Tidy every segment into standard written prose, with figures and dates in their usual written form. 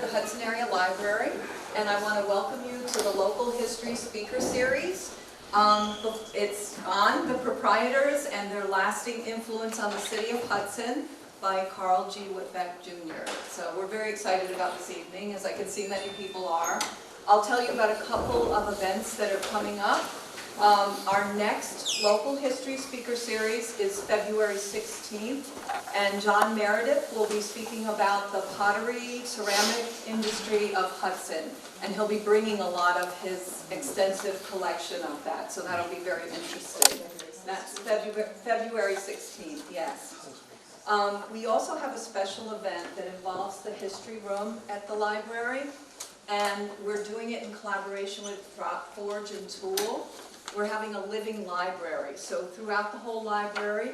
the Hudson Area Library, and I want to welcome you to the Local History Speaker Series. It's on the Proprietors and Their Lasting Influence on the City of Hudson by Carl G. Whitbeck, Jr. So we're very excited about this evening, as I can see many people are. I'll tell you about a couple of events that are coming up. Our next Local History Speaker Series is February 16th, and John Meredith will be speaking about the pottery ceramic industry of Hudson, and he'll be bringing a lot of his extensive collection of that, so that'll be very interesting. That's February 16th, yes. We also have a special event that involves the history room at the library, and we're doing it in collaboration with Forge and Tool. We're having a living library, so throughout the whole library,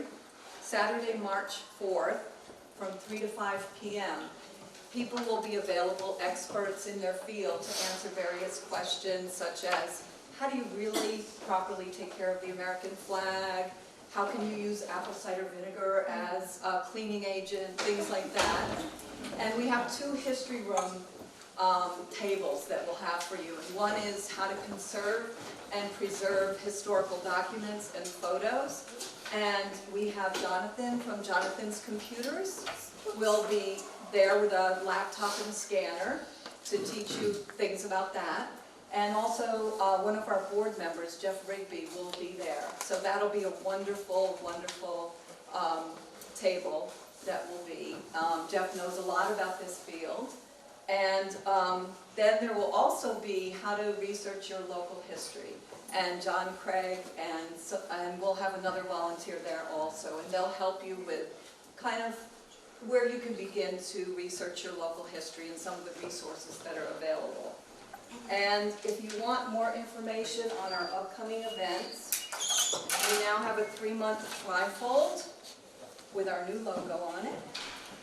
Saturday, March 4th, from 3 to 5 p.m., people will be available, experts in their field, to answer various questions such as, how do you really properly take care of the American flag? How can you use apple cider vinegar as a cleaning agent? Things like that. And we have two history room tables that we'll have for you. And one is how to conserve and preserve historical documents and photos. And we have Jonathan from Jonathan's Computers will be there with a laptop and a scanner to teach you things about that. And also one of our board members, Jeff Rigby, will be there. So that'll be a wonderful, wonderful table that will be. Jeff knows a lot about this field. And then there will also be how to research your local history. And John Craig, and we'll have another volunteer there also. And they'll help you with kind of where you can begin to research your local history and some of the resources that are available. And if you want more information on our upcoming events, we now have a 3-month trifold with our new logo on it.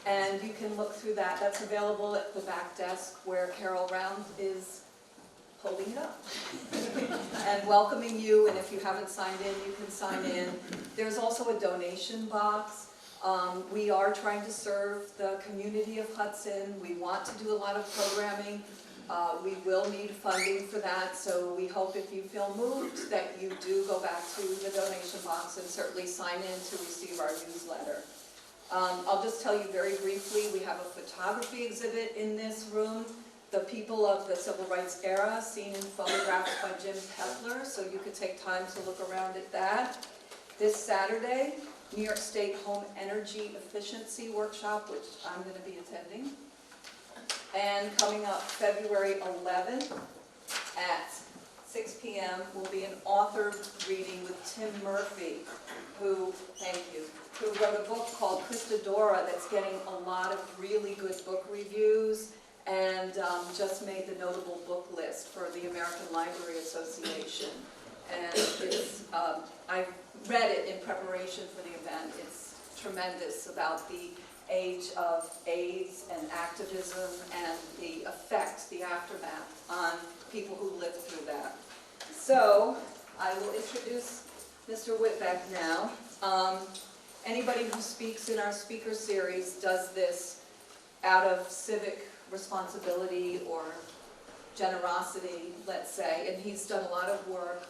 And you can look through that. That's available at the back desk where Carol Round is holding it up and welcoming you. And if you haven't signed in, you can sign in. There's also a donation box. We are trying to serve the community of Hudson. We want to do a lot of programming. We will need funding for that, so we hope if you feel moved that you do go back to the donation box and certainly sign in to receive our newsletter. I'll just tell you very briefly, we have a photography exhibit in this room, the people of the Civil Rights era, seen in photographs by Jim Pepler, so you could take time to look around at that. This Saturday, New York State Home Energy Efficiency Workshop, which I'm going to be attending. And coming up February 11th at 6 p.m. will be an author reading with Tim Murphy, who, thank you, who wrote a book called Christadora that's getting a lot of really good book reviews and just made the notable book list for the American Library Association. And it's, I read it in preparation for the event. It's tremendous about the age of AIDS and activism and the effect, the aftermath on people who lived through that. So I will introduce Mr. Whitbeck now. Anybody who speaks in our speaker series does this out of civic responsibility or generosity, let's say, and he's done a lot of work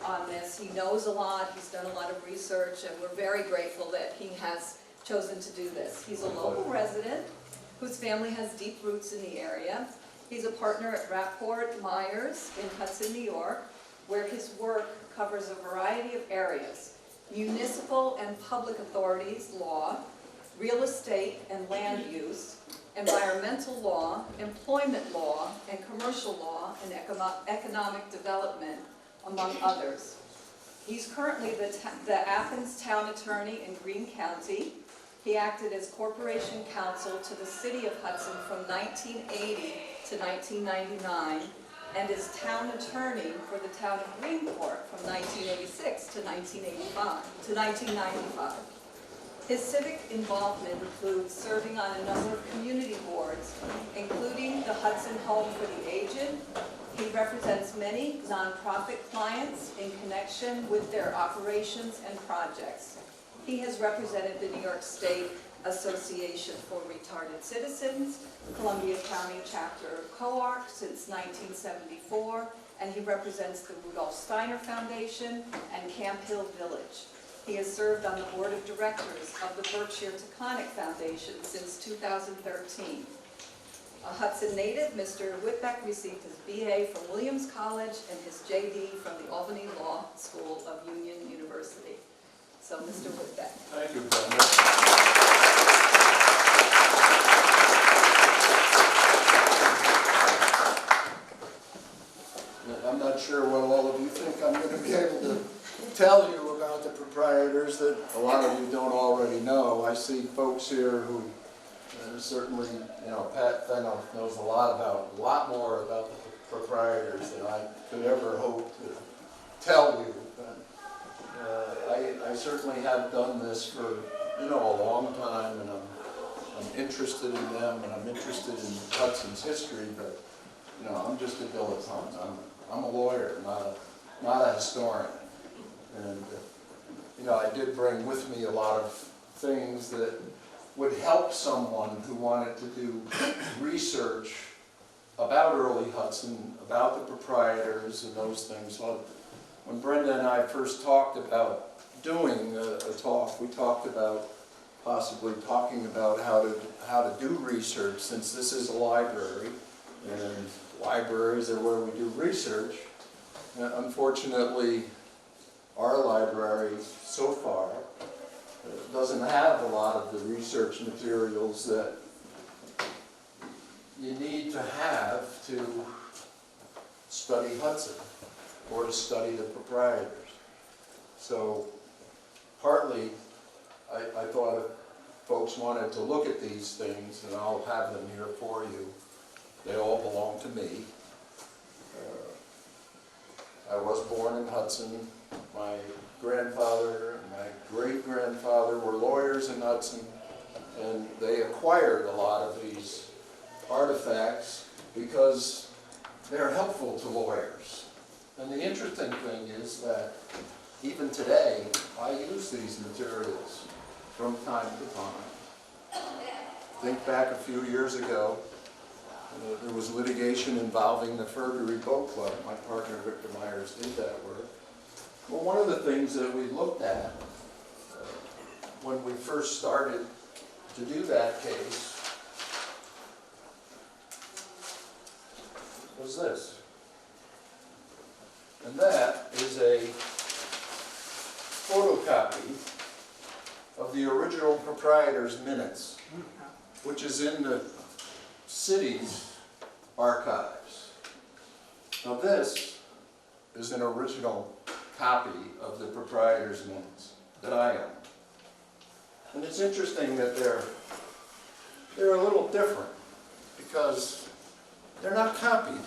on this. He knows a lot, he's done a lot of research, and we're very grateful that he has chosen to do this. He's a local resident whose family has deep roots in the area. He's a partner at Rapport Myers in Hudson, New York, where his work covers a variety of areas: municipal and public authorities law, real estate and land use, environmental law, employment law, and commercial law, and economic development, among others. He's currently the Athens town attorney in Greene County. He acted as corporation counsel to the City of Hudson from 1980 to 1999, and is town attorney for the town of Greenport from 1986 to 1995. His civic involvement includes serving on a number of community boards, including the Hudson Home for the Aged. He represents many nonprofit clients in connection with their operations and projects. He has represented the New York State Association for Retarded Citizens, Columbia County Chapter COARC since 1974, and he represents the Rudolph Steiner Foundation and Camp Hill Village. He has served on the board of directors of the Berkshire Taconic Foundation since 2013. A Hudson native, Mr. Whitbeck received his BA from Williams College and his JD from the Albany Law School of Union University. So, Mr. Whitbeck. Thank you, Brenda. I'm not sure what all of you think I'm going to be able to tell you about the proprietors that a lot of you don't already know. I see folks here who certainly, Pat Fennell knows a lot more about the proprietors than I could ever hope to tell you. But I certainly have done this for, a long time, and I'm interested in them, and I'm interested in Hudson's history, but, I'm just a dilettante. I'm a lawyer, not a historian. And, I did bring with me a lot of things that would help someone who wanted to do research about early Hudson, about the proprietors and those things. So when Brenda and I first talked about doing a talk, we talked about possibly talking about how to do research, since this is a library, and libraries are where we do research. And unfortunately, our library so far doesn't have a lot of the research materials that you need to have to study Hudson or to study the proprietors. So partly I thought if folks wanted to look at these things, and I'll have them here for you, they all belong to me. I was born in Hudson. My grandfather and my great-grandfather were lawyers in Hudson, and they acquired a lot of these artifacts because they're helpful to lawyers. And the interesting thing is that even today, I use these materials from time to time. Think back a few years ago, there was litigation involving the Furbury Boat Club. My partner, Victor Myers, did that work. Well, one of the things that we looked at when we first started to do that case was this. And that is a photocopy of the original proprietor's minutes, which is in the city's archives. Now this is an original copy of the proprietor's minutes that I own. And it's interesting that they're a little different because they're not copied.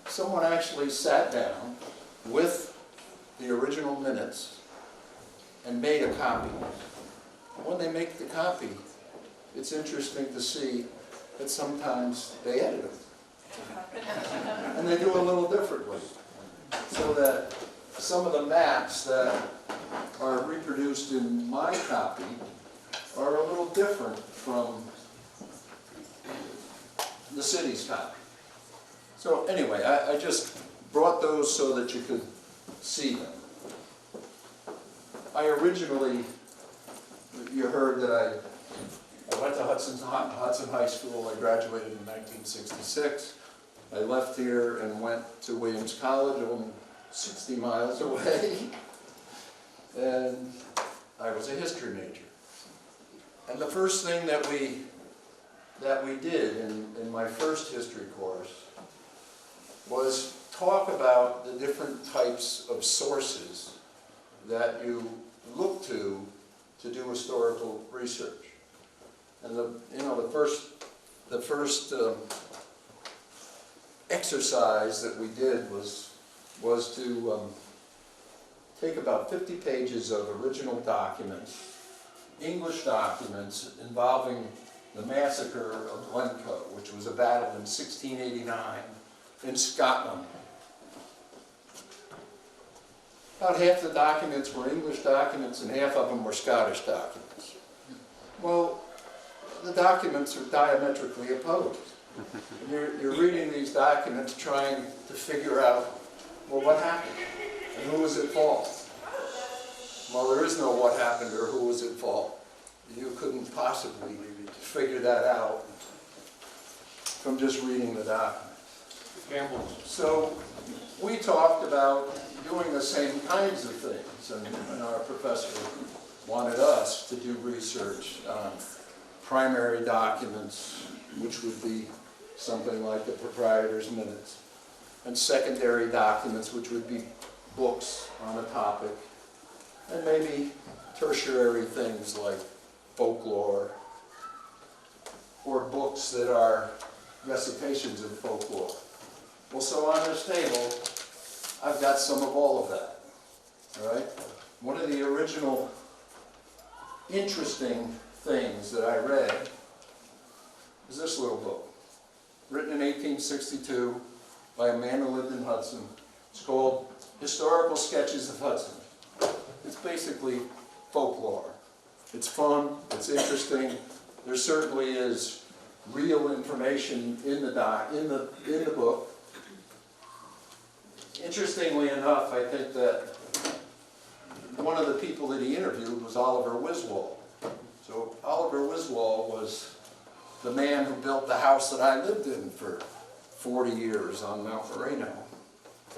Someone actually sat down with the original minutes and made a copy. When they make the copy, it's interesting to see that sometimes they edit them. And they do a little differently. So that some of the maps that are reproduced in my copy are a little different from the city's copy. So anyway, I just brought those so that you could see them. I originally, you heard that I went to Hudson High School. I graduated in 1966. I left here and went to Williams College, only 60 miles away. And I was a history major. And the first thing that we did in my first history course was talk about the different types of sources that you look to do historical research. And the first exercise that we did was to take about 50 pages of original documents, English documents involving the massacre of Glencoe, which was a battle in 1689 in Scotland. About half the documents were English documents and half of them were Scottish documents. Well, the documents are diametrically opposed. And you're reading these documents trying to figure out, well, what happened? And who was at fault? Well, there is no what happened or who was at fault. You couldn't possibly figure that out from just reading the documents. So we talked about doing the same kinds of things, and our professor wanted us to do research on primary documents, which would be something like the proprietor's minutes, and secondary documents, which would be books on a topic, and maybe tertiary things like folklore, or books that are recitations of folklore. Well, so on this table, I've got some of all of that, all right? One of the original interesting things that I read is this little book, written in 1862 by a man who lived in Hudson. It's called Historical Sketches of Hudson. It's basically folklore. It's fun, it's interesting. There certainly is real information in the book. Interestingly enough, I think that one of the people that he interviewed was Oliver Wiswall. So Oliver Wiswall was the man who built the house that I lived in for 40 years on Mount Moreno.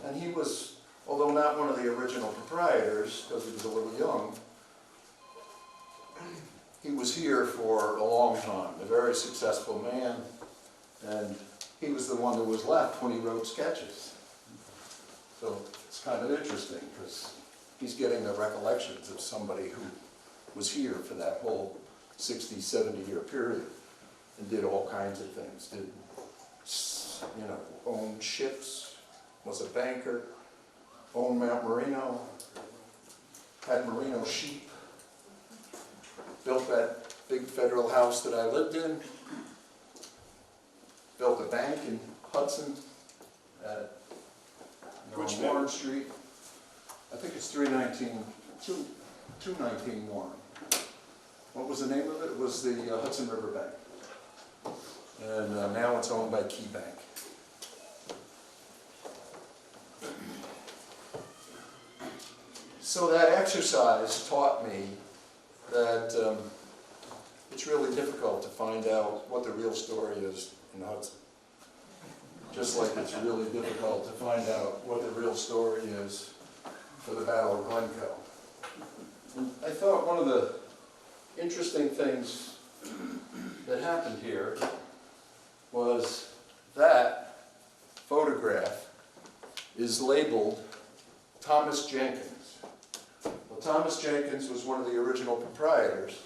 And he was, although not one of the original proprietors, because he was a little young, he was here for a long time, a very successful man, and he was the one that was left when he wrote sketches. So it's kind of interesting, because he's getting the recollections of somebody who was here for that whole 60, 70-year period and did all kinds of things. Did, you know, owned ships, was a banker, owned Mount Moreno, had merino sheep, built that big federal house that I lived in, built a bank in Hudson at Warren Street. I think it's 219 Warren. What was the name of it? It was the Hudson River Bank. And now it's owned by Key Bank. So that exercise taught me that it's really difficult to find out what the real story is in Hudson. Just like it's really difficult to find out what the real story is for the Battle of Glencoe. And I thought one of the interesting things that happened here was that photograph is labeled Thomas Jenkins. Well, Thomas Jenkins was one of the original proprietors.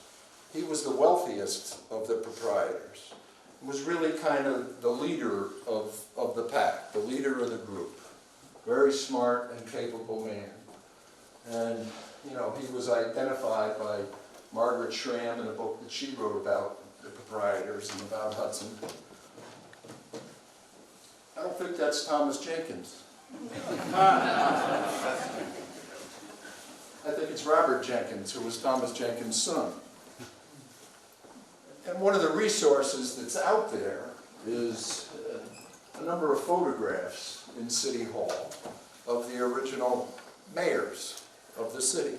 He was the wealthiest of the proprietors. He was really kind of the leader of the pack, the leader of the group. Very smart and capable man. And, you know, he was identified by Margaret Schramm in a book that she wrote about the proprietors and about Hudson. I don't think that's Thomas Jenkins. I think it's Robert Jenkins, who was Thomas Jenkins' son. And one of the resources that's out there is a number of photographs in City Hall of the original mayors of the city.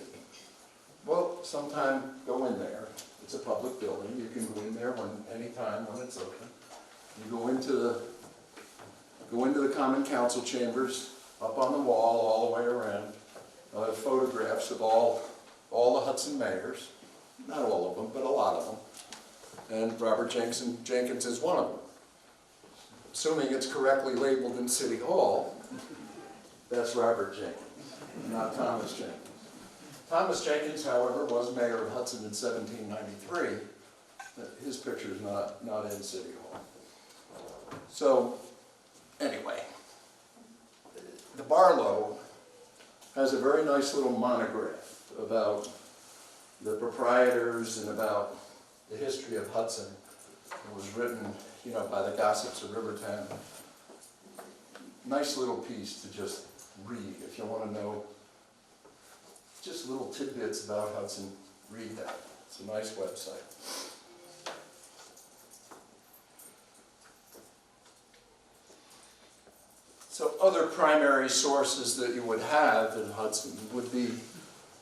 Well, sometime go in there. It's a public building. You can go in there anytime when it's open. You go into the Common Council chambers, up on the wall, all the way around. They'll have photographs of all the Hudson mayors. Not all of them, but a lot of them. And Robert Jenkins is one of them. Assuming it's correctly labeled in City Hall, that's Robert Jenkins, not Thomas Jenkins. Thomas Jenkins, however, was mayor of Hudson in 1793. His picture's not in City Hall. So, anyway, the Barlow has a very nice little monograph about the proprietors and about the history of Hudson. It was written, you know, by the gossips of Rivertown. Nice little piece to just read if you want to know just little tidbits about Hudson. Read that. It's a nice website. So other primary sources that you would have in Hudson would be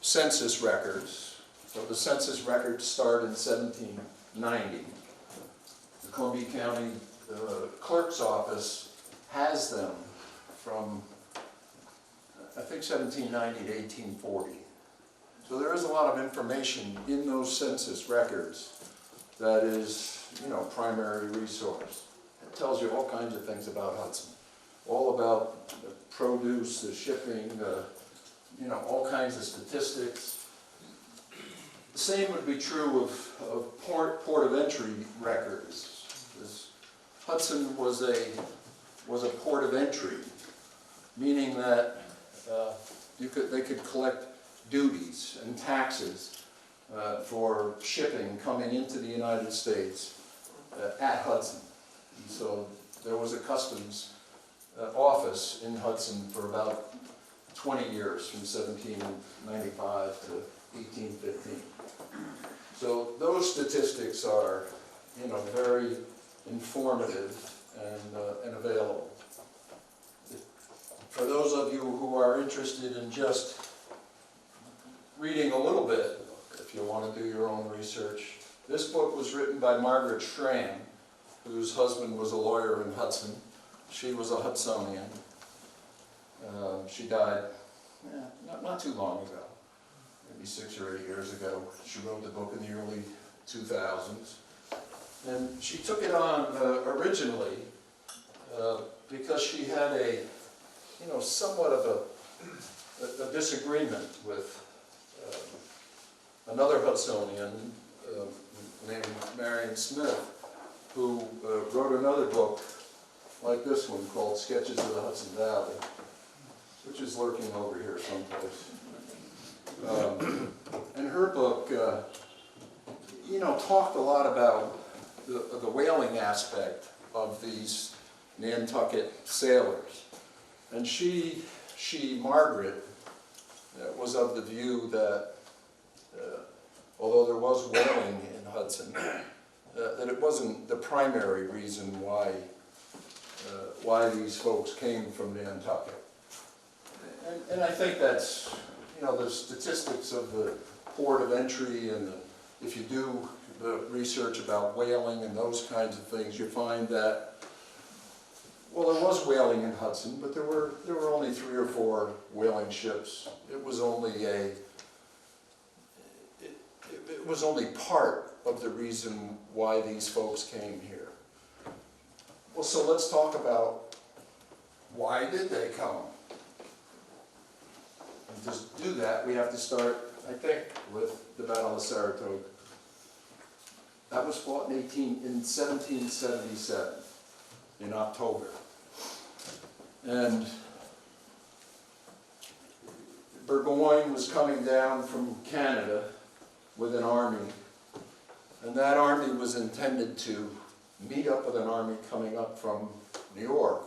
census records. So the census records start in 1790. The Columbia County Clerk's Office has them from, I think, 1790 to 1840. So there is a lot of information in those census records that is, primary resource. It tells you all kinds of things about Hudson. All about the produce, the shipping, all kinds of statistics. The same would be true of port of entry records. Hudson was a port of entry, meaning that they could collect duties and taxes for shipping coming into the United States at Hudson. And so there was a customs office in Hudson for about 20 years, from 1795 to 1815. So those statistics are, very informative and available. For those of you who are interested in just reading a little bit, if you want to do your own research, this book was written by Margaret Schramm, whose husband was a lawyer in Hudson. She was a Hudsonian. She died not too long ago, maybe 6 or 8 years ago. She wrote the book in the early 2000s. And she took it on originally because she had somewhat of a disagreement with another Hudsonian named Marion Smith, who wrote another book like this one called Sketches of the Hudson Valley, which is lurking over here someplace. And her book, talked a lot about the whaling aspect of these Nantucket sailors. And Margaret, was of the view that although there was whaling in Hudson, that it wasn't the primary reason why these folks came from Nantucket. And I think that's, the statistics of the port of entry, and if you do the research about whaling and those kinds of things, you find that, well, there was whaling in Hudson, but there were only 3 or 4 whaling ships. It was only part of the reason why these folks came here. Well, so let's talk about why did they come? And to do that, we have to start, I think, with the Battle of Saratoga. That was fought in 1777, in October. And Burgoyne was coming down from Canada with an army, and that army was intended to meet up with an army coming up from New York,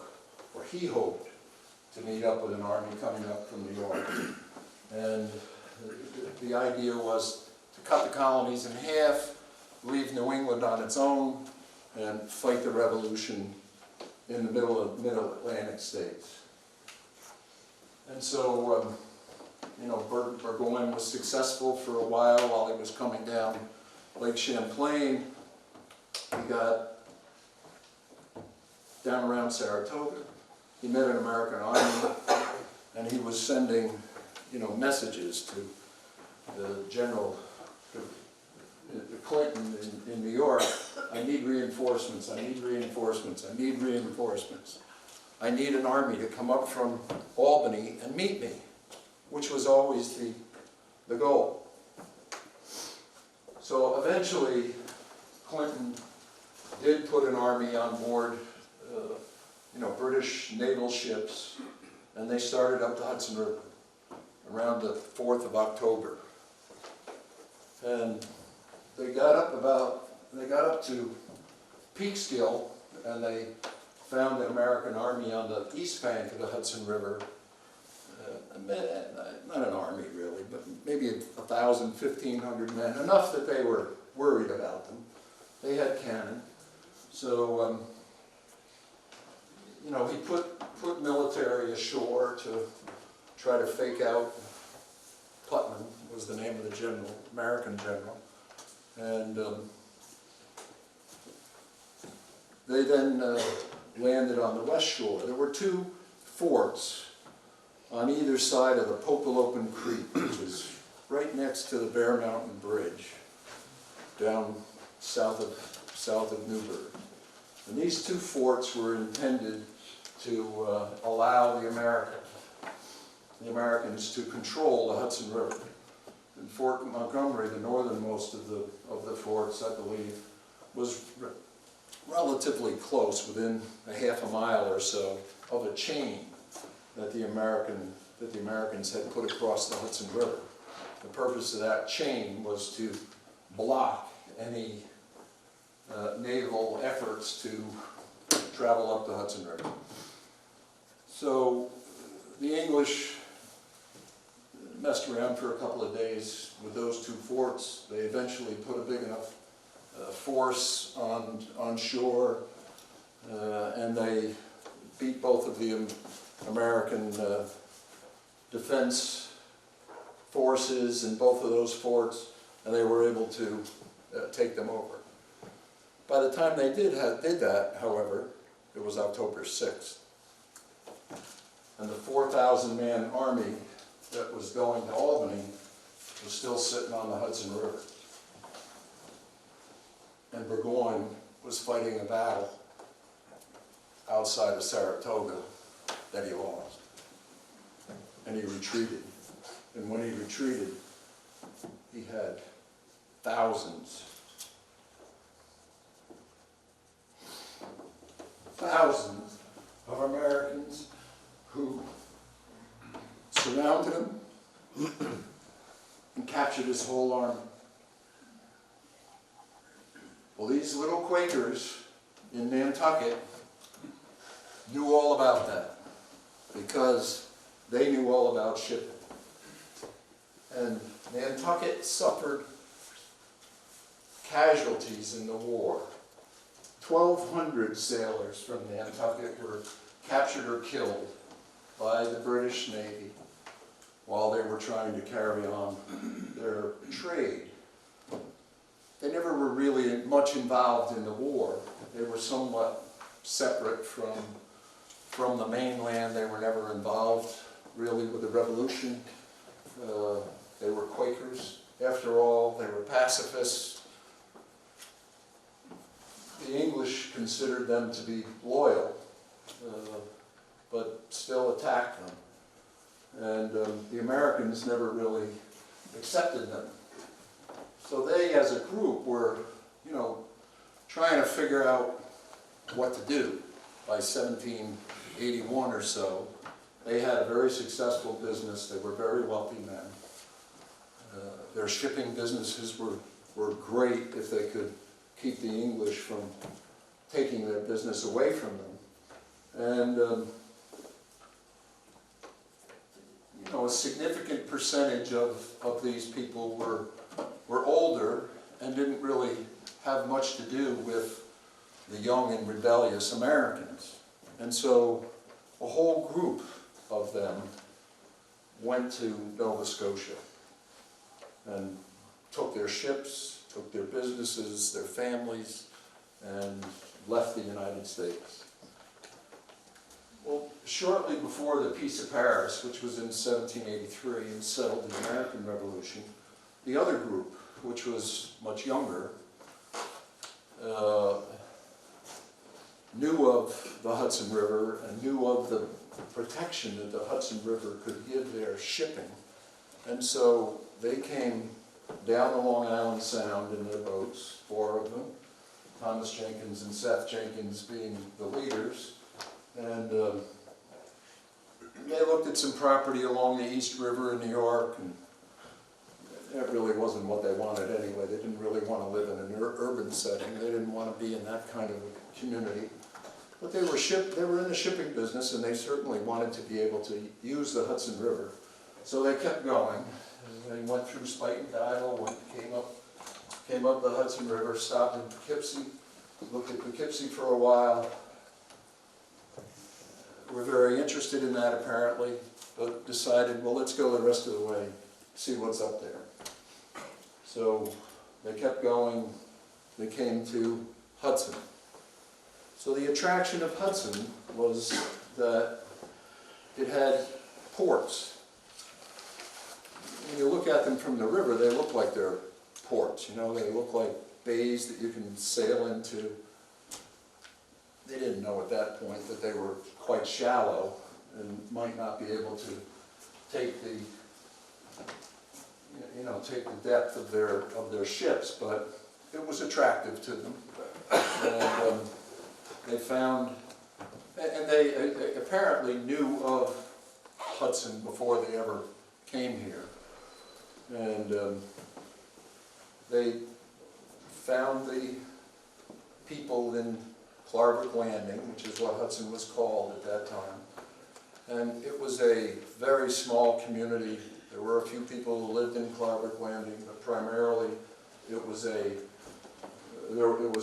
or he hoped to meet up with an army coming up from New York. And the idea was to cut the colonies in half, leave New England on its own, and fight the Revolution in the middle Atlantic states. And so, Burgoyne was successful for a while he was coming down Lake Champlain. He got down around Saratoga. He met an American army, and he was sending, messages to the General Clinton in New York. I need reinforcements, I need reinforcements, I need reinforcements. I need an army to come up from Albany and meet me, which was always the goal. So eventually, Clinton did put an army on board, British naval ships, and they started up the Hudson River around the 4th of October. And they got up to Peekskill, and they found the American army on the east bank of the Hudson River. Not an army really, but maybe 1,000, 1,500 men, enough that they were worried about them. They had cannon. So you know, he put military ashore to try to fake out Putnam, was the name of the general, American general. And they then landed on the west shore. There were two forts on either side of the Popolopan Creek, which is right next to the Bear Mountain Bridge, down south of Newburgh. And these two forts were intended to allow the Americans to control the Hudson River. And Fort Montgomery, the northernmost of the forts, I believe, was relatively close, within a half a mile or so of a chain that the Americans had put across the Hudson River. The purpose of that chain was to block any naval efforts to travel up the Hudson River. So the English messed around for a couple of days with those two forts. They eventually put a big enough force on shore, and they beat both of the American defense forces in both of those forts, and they were able to take them over. By the time they did that, however, it was October 6th. And the 4,000-man army that was going to Albany was still sitting on the Hudson River. And Burgoyne was fighting a battle outside of Saratoga that he lost. And he retreated. And when he retreated, he had thousands of Americans who surrounded him and captured his whole army. Well, these little Quakers in Nantucket knew all about that, because they knew all about shipping. And Nantucket suffered casualties in the war. 1,200 sailors from Nantucket were captured or killed by the British Navy while they were trying to carry on their trade. They never were really much involved in the war. They were somewhat separate from the mainland. They were never involved really with the Revolution. They were Quakers. After all, they were pacifists. The English considered them to be loyal, but still attacked them. And the Americans never really accepted them. So they, as a group, were, you know, trying to figure out what to do. By 1781 or so, they had a very successful business. They were very wealthy men. Their shipping businesses were great if they could keep the English from taking their business away from them. And you know, a significant percentage of these people were older and didn't really have much to do with the young and rebellious Americans. And so a whole group of them went to Nova Scotia and took their ships, took their businesses, their families, and left the United States. Well, shortly before the Peace of Paris, which was in 1783 and settled the American Revolution, the other group, which was much younger, knew of the Hudson River and knew of the protection that the Hudson River could give their shipping. And so they came down the Long Island Sound in their boats, 4 of them, Thomas Jenkins and Seth Jenkins being the leaders. And they looked at some property along the East River in New York, and that really wasn't what they wanted anyway. They didn't really want to live in an urban setting. They didn't want to be in that kind of a community. But they were in the shipping business, and they certainly wanted to be able to use the Hudson River. So they kept going. They went through Spite and Dial, came up the Hudson River, stopped in Poughkeepsie, looked at Poughkeepsie for a while, were very interested in that apparently, but decided, well, let's go the rest of the way, see what's up there. So they kept going, they came to Hudson. So the attraction of Hudson was that it had ports. When you look at them from the river, they look like they're ports, you know, they look like bays that you can sail into. They didn't know at that point that they were quite shallow and might not be able to take the, you know, take the depth of their ships, but it was attractive to them. And they found, and they apparently knew of Hudson before they ever came here. And they found the people in Clarvic Landing, which is what Hudson was called at that time. And it was a very small community. There were a few people who lived in Clarvic Landing, but primarily it was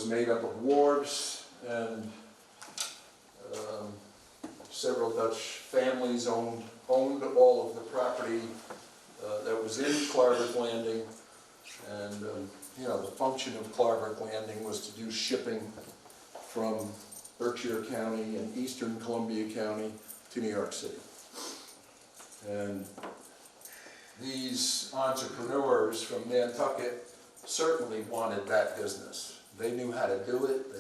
made up of wharves, and several Dutch families owned all of the property that was in Clarvic Landing. And you know, the function of Clarvic Landing was to do shipping from Berkshire County and eastern Columbia County to New York City. And these entrepreneurs from Nantucket certainly wanted that business. They knew how to do it.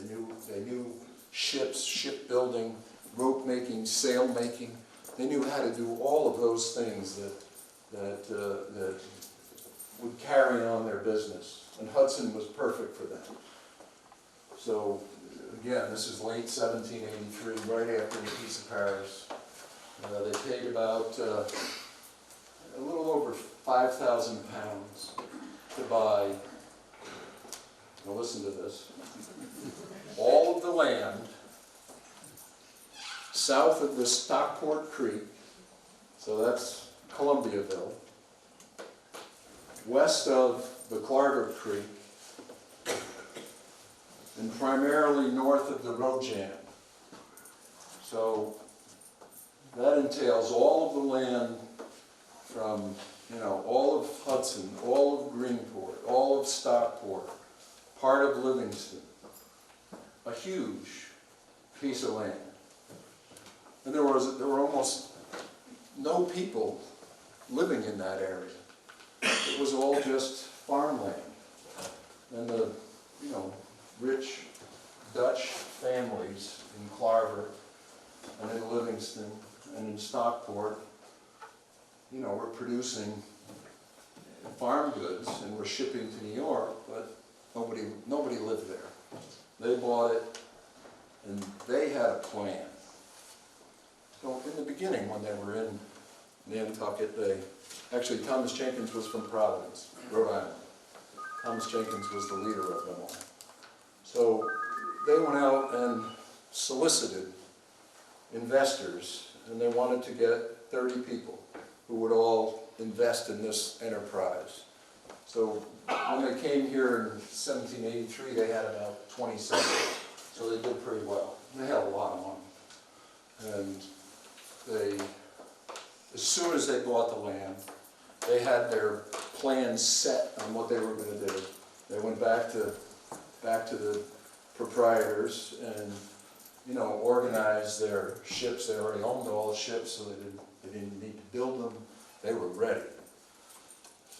They knew ships, shipbuilding, rope making, sail making. They knew how to do all of those things that would carry on their business. And Hudson was perfect for them. So again, this is late 1783, right after the Peace of Paris. They paid about a little over 5,000 pounds to buy, now listen to this, all of the land south of the Stockport Creek, so that's Columbiaville, west of the Clarvic Creek, and primarily north of the Rojan. So that entails all of the land from, you know, all of Hudson, all of Greenport, all of Stockport, part of Livingston, a huge piece of land. And there were almost no people living in that area. It was all just farmland. And the, you know, rich Dutch families in Clarvic and in Livingston and in Stockport, you know, were producing farm goods and were shipping to New York, but nobody lived there. They bought it, and they had a plan. So in the beginning, when they were in Nantucket, actually Thomas Jenkins was from Providence, Rhode Island. Thomas Jenkins was the leader of them all. So they went out and solicited investors, and they wanted to get 30 people who would all invest in this enterprise. So when they came here in 1783, they had about 27. So they did pretty well. They had a lot of money. And as soon as they bought the land, they had their plans set on what they were going to do. They went back to the proprietors and, you know, organized their ships. They already owned all the ships, so they didn't need to build them. They were ready.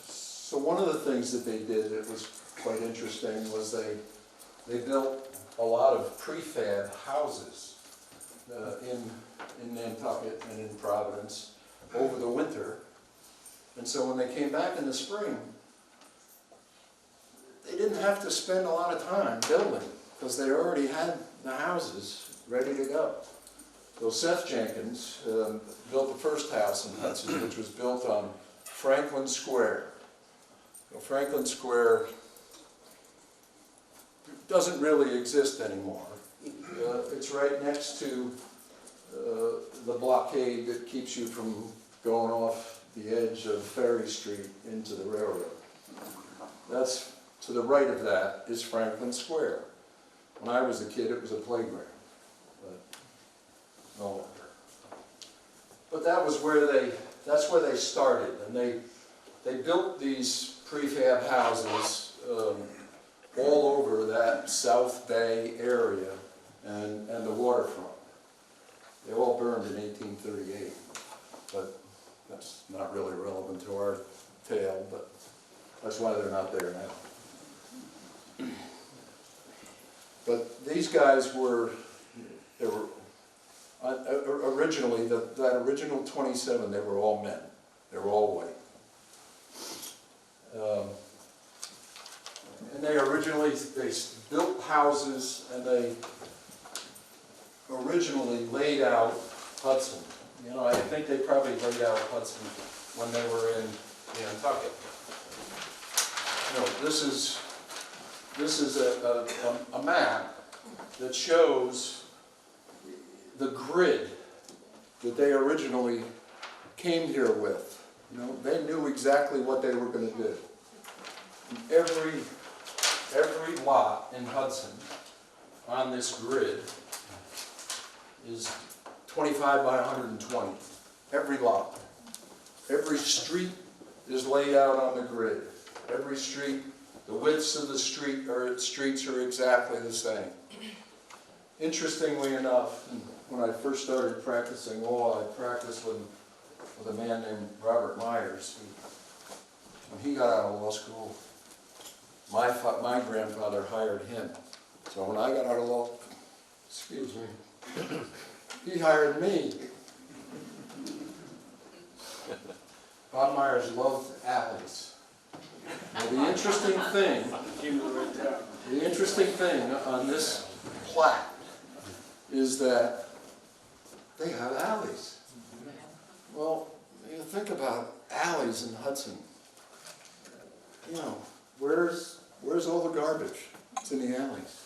So one of the things that they did that was quite interesting was they built a lot of prefab houses in Nantucket and in Providence over the winter. And so when they came back in the spring, they didn't have to spend a lot of time building because they already had the houses ready to go. So Seth Jenkins built the first house in Hudson, which was built on Franklin Square. So Franklin Square doesn't really exist anymore. It's right next to the blockade that keeps you from going off the edge of Ferry Street into the railroad. That's, to the right of that is Franklin Square. When I was a kid, it was a playground, but no longer. but that's where they started, and they built these prefab houses all over that South Bay area and the waterfront. They all burned in 1838, but that's not really relevant to our tale, but that's why they're not there now. But these guys originally, that original 27, they were all men. They were all white. And they built houses, and they originally laid out Hudson. You know, I think they probably laid out Hudson when they were in Nantucket. You know, this is a map that shows the grid that they originally came here with. You know, they knew exactly what they were going to do. Every lot in Hudson on this grid is 25 by 120. Every lot. Every street is laid out on the grid. Every street, the widths of the streets are exactly the same. Interestingly enough, when I first started practicing law, I practiced with a man named Robert Myers, who, when he got out of law school, my grandfather hired him. So when I got out of law, excuse me, he hired me. Bob Myers loved alleys. Now, the interesting thing on this plaque is that they have alleys. Well, you think about alleys in Hudson. You know, where's all the garbage? It's in the alleys.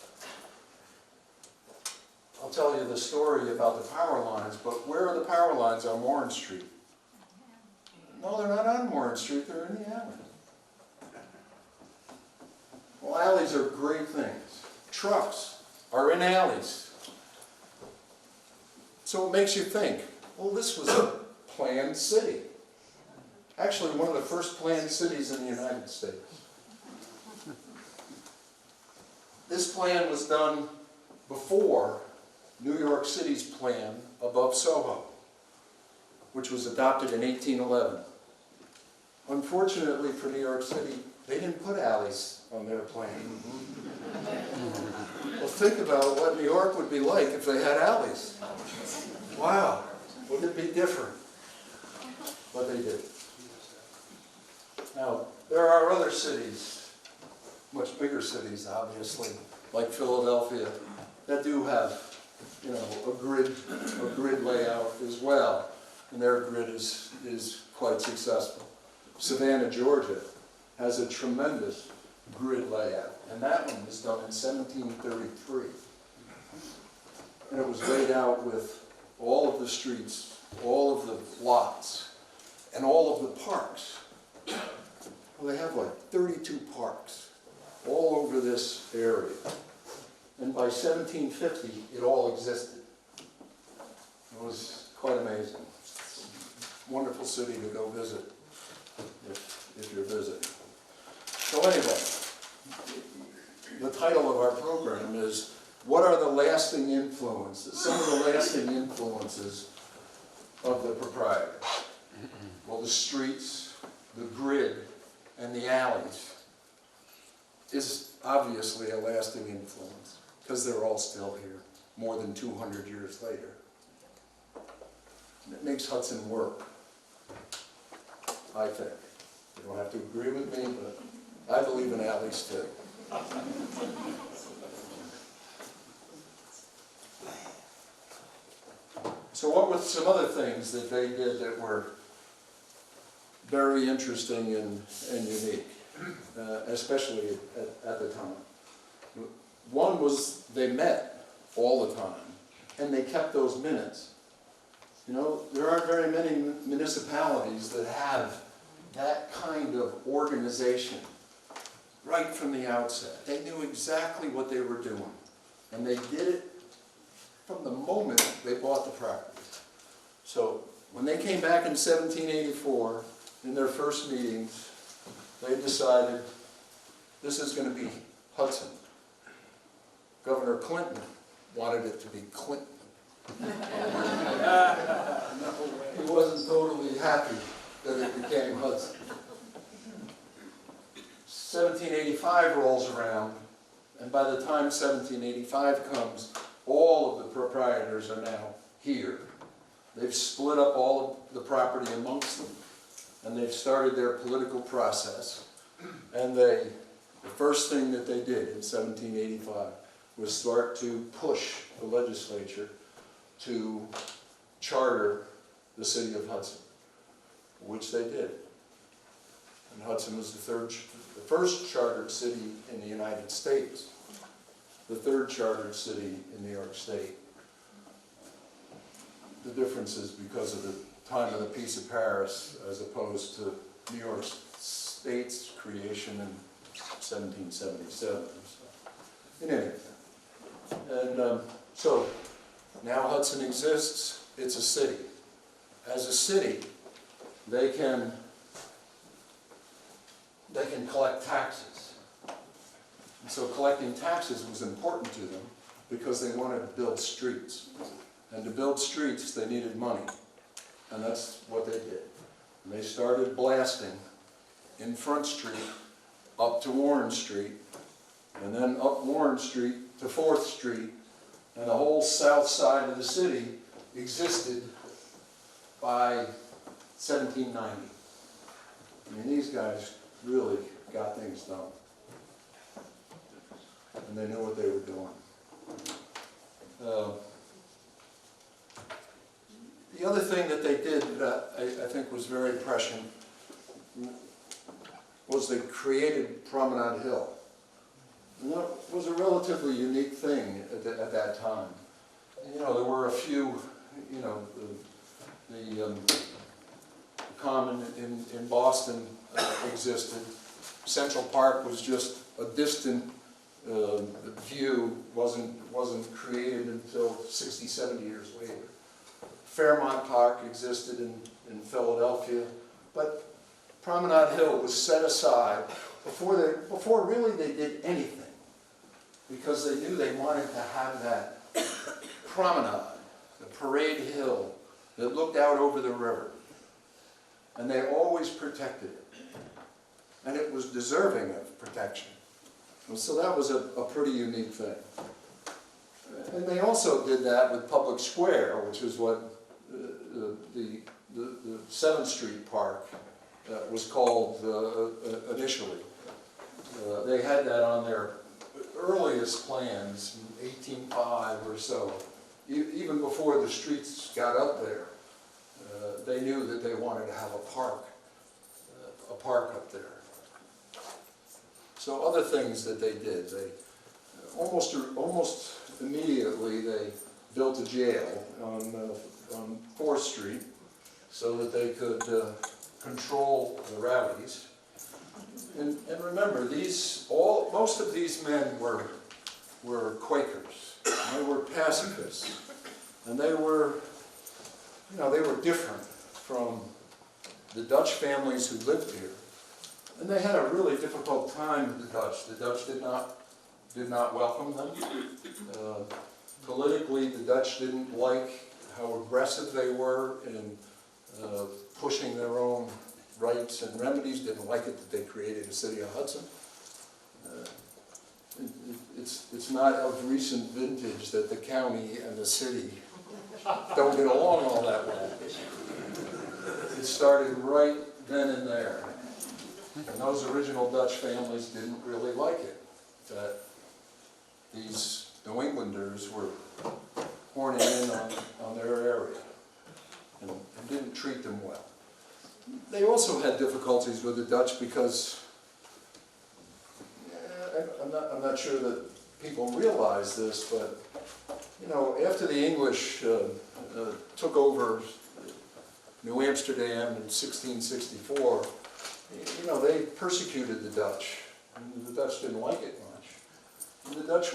I'll tell you the story about the power lines, but where are the power lines on Warren Street? No, they're not on Warren Street, they're in the alley. Well, alleys are great things. Trucks are in alleys. So it makes you think, well, this was a planned city. Actually, one of the first planned cities in the United States. This plan was done before New York City's plan above Soho, which was adopted in 1811. Unfortunately for New York City, they didn't put alleys on their plan. Well, think about what New York would be like if they had alleys. Wow, wouldn't it be different? But they did. Now, there are other cities, much bigger cities, obviously, like Philadelphia, that do have, you know, a grid layout as well, and their grid is quite successful. Savannah, Georgia, has a tremendous grid layout, and that one was done in 1733. And it was laid out with all of the streets, all of the lots, and all of the parks. Well, they have like 32 parks all over this area. And by 1750, it all existed. It was quite amazing. Wonderful city to go visit if you're visiting. So anyway, the title of our program is, what are the lasting influences, some of the lasting influences of the proprietors? Well, the streets, the grid, and the alleys is obviously a lasting influence, because they're all still here more than 200 years later. And it makes Hudson work, I think. You don't have to agree with me, but I believe in alleys too. So what were some other things that they did that were very interesting and unique, especially at the time? One was they met all the time, and they kept those minutes. You know, there aren't very many municipalities that have that kind of organization right from the outset. They knew exactly what they were doing, and they did it from the moment they bought the property. So When they came back in 1784, in their first meetings, they decided this is going to be Hudson. Governor Clinton wanted it to be Clinton. He wasn't totally happy that it became Hudson. 1785 rolls around, and by the time 1785 comes, all of the proprietors are now here. They've split up all of the property amongst them, and they've started their political process. And the first thing that they did in 1785 was start to push the legislature to charter the City of Hudson, which they did. And Hudson was the first chartered city in the United States, the third chartered city in New York State. The difference is because of the time of the Peace of Paris as opposed to New York State's creation in 1777. In any event. And so now Hudson exists, it's a city. As a city, they can collect taxes. And so collecting taxes was important to them because they wanted to build streets. And to build streets, they needed money. And that's what they did. And they started blasting in Front Street up to Warren Street, and then up Warren Street to 4th Street, and the whole south side of the city existed by 1790. I mean, these guys really got things done. And they knew what they were doing. The other thing that they did that I think was very prescient was they created Promenade Hill. And that was a relatively unique thing at that time. You know, there were a few, you know, the Common in Boston existed. Central Park was just a distant view, wasn't created until 60, 70 years later. Fairmount Park existed in Philadelphia, but Promenade Hill was set aside before really they did anything, because they knew they wanted to have that promenade, the parade hill that looked out over the river. And they always protected it. And it was deserving of protection. And so that was a pretty unique thing. And they also did that with Public Square, which is what the 7th Street Park was called initially. They had that on their earliest plans in 1805 or so. Even before the streets got up there, they knew that they wanted to have a park up there. So other things that they did, they almost immediately they built a jail on 4th Street so that they could control the rowdies. And remember, most of these men were Quakers. They were pacifists, and they were different from the Dutch families who lived here. And they had a really difficult time with the Dutch. The Dutch did not welcome them. Politically, the Dutch didn't like how aggressive they were in pushing their own rights and remedies, didn't like it that they created a City of Hudson. It's not of recent vintage that the county and the city don't get along all that well. It started right then and there. And those original Dutch families didn't really like it, that these New Englanders were horning in on their area and didn't treat them well. They also had difficulties with the Dutch because, I'm not sure that people realize this, but you know, after the English took over New Amsterdam in 1664, you know, they persecuted the Dutch, and the Dutch didn't like it much. And the Dutch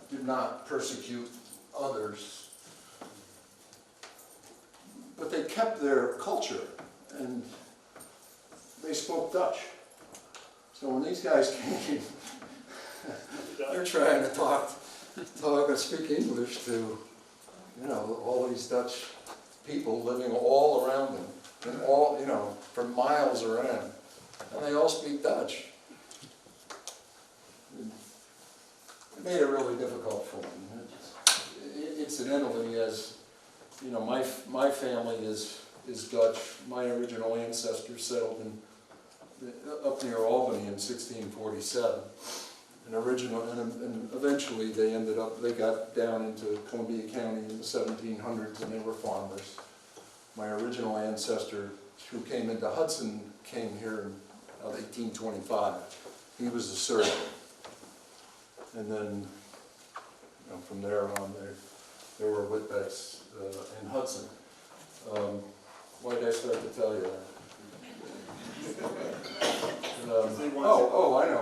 did not persecute others, but they kept their culture, and they spoke Dutch. So when these guys came, they're trying to talk and speak English to, you know, all these Dutch people living all around them, and all, you know, for miles around, and they all speak Dutch. It made it really difficult for them. Incidentally, as you know, my family is Dutch. My original ancestors settled up near Albany in 1647. And eventually they got down into Columbia County in the 1700s, and they were farmers. My original ancestor, who came into Hudson, came here in 1825. He was a surgeon. And then, you know, from there on, there were Whitbecks in Hudson. Why did I start to tell you that? I know.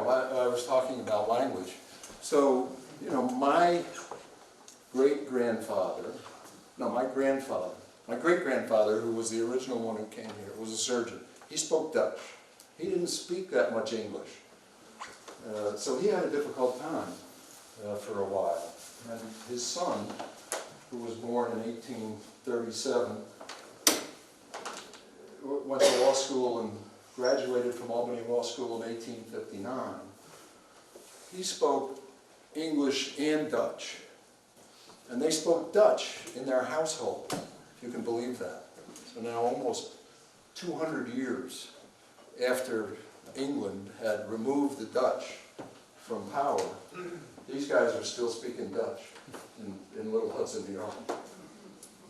I was talking about language. So, you know, my great-grandfather, who was the original one who came here, was a surgeon. He spoke Dutch. He didn't speak that much English. So he had a difficult time for a while. And his son, who was born in 1837, went to law school and graduated from Albany Law School in 1859. He spoke English and Dutch. And they spoke Dutch in their household, if you can believe that. So now almost 200 years after England had removed the Dutch from power, these guys are still speaking Dutch in Little Hudson, New York.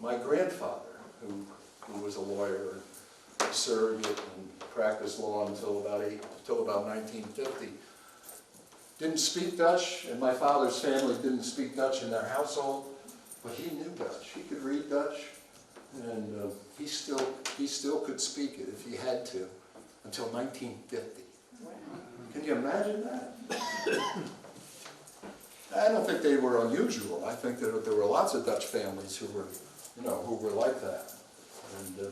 My grandfather, who was a lawyer, a surrogate, and practiced law until about 1950, didn't speak Dutch, and my father's family didn't speak Dutch in their household, but he knew Dutch. He could read Dutch, and he still could speak it if he had to, until 1950. Can you imagine that? I don't think they were unusual. I think that there were lots of Dutch families who were, you know, who were like that. And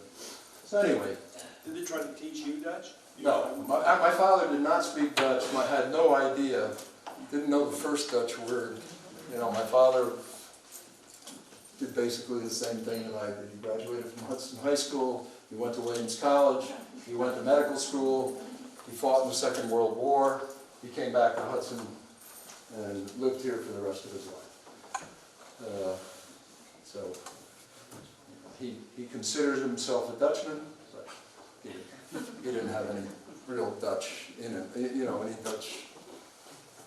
so anyway. Did they try to teach you Dutch? No, my father did not speak Dutch. I had no idea. Didn't know the first Dutch word. You know, my father did basically the same thing that I did. He graduated from Hudson High School. He went to Williams College. He went to medical school. He fought in the Second World War. He came back to Hudson and lived here for the rest of his life. So he considers himself a Dutchman, but he didn't have any real Dutch in him, you know, any Dutch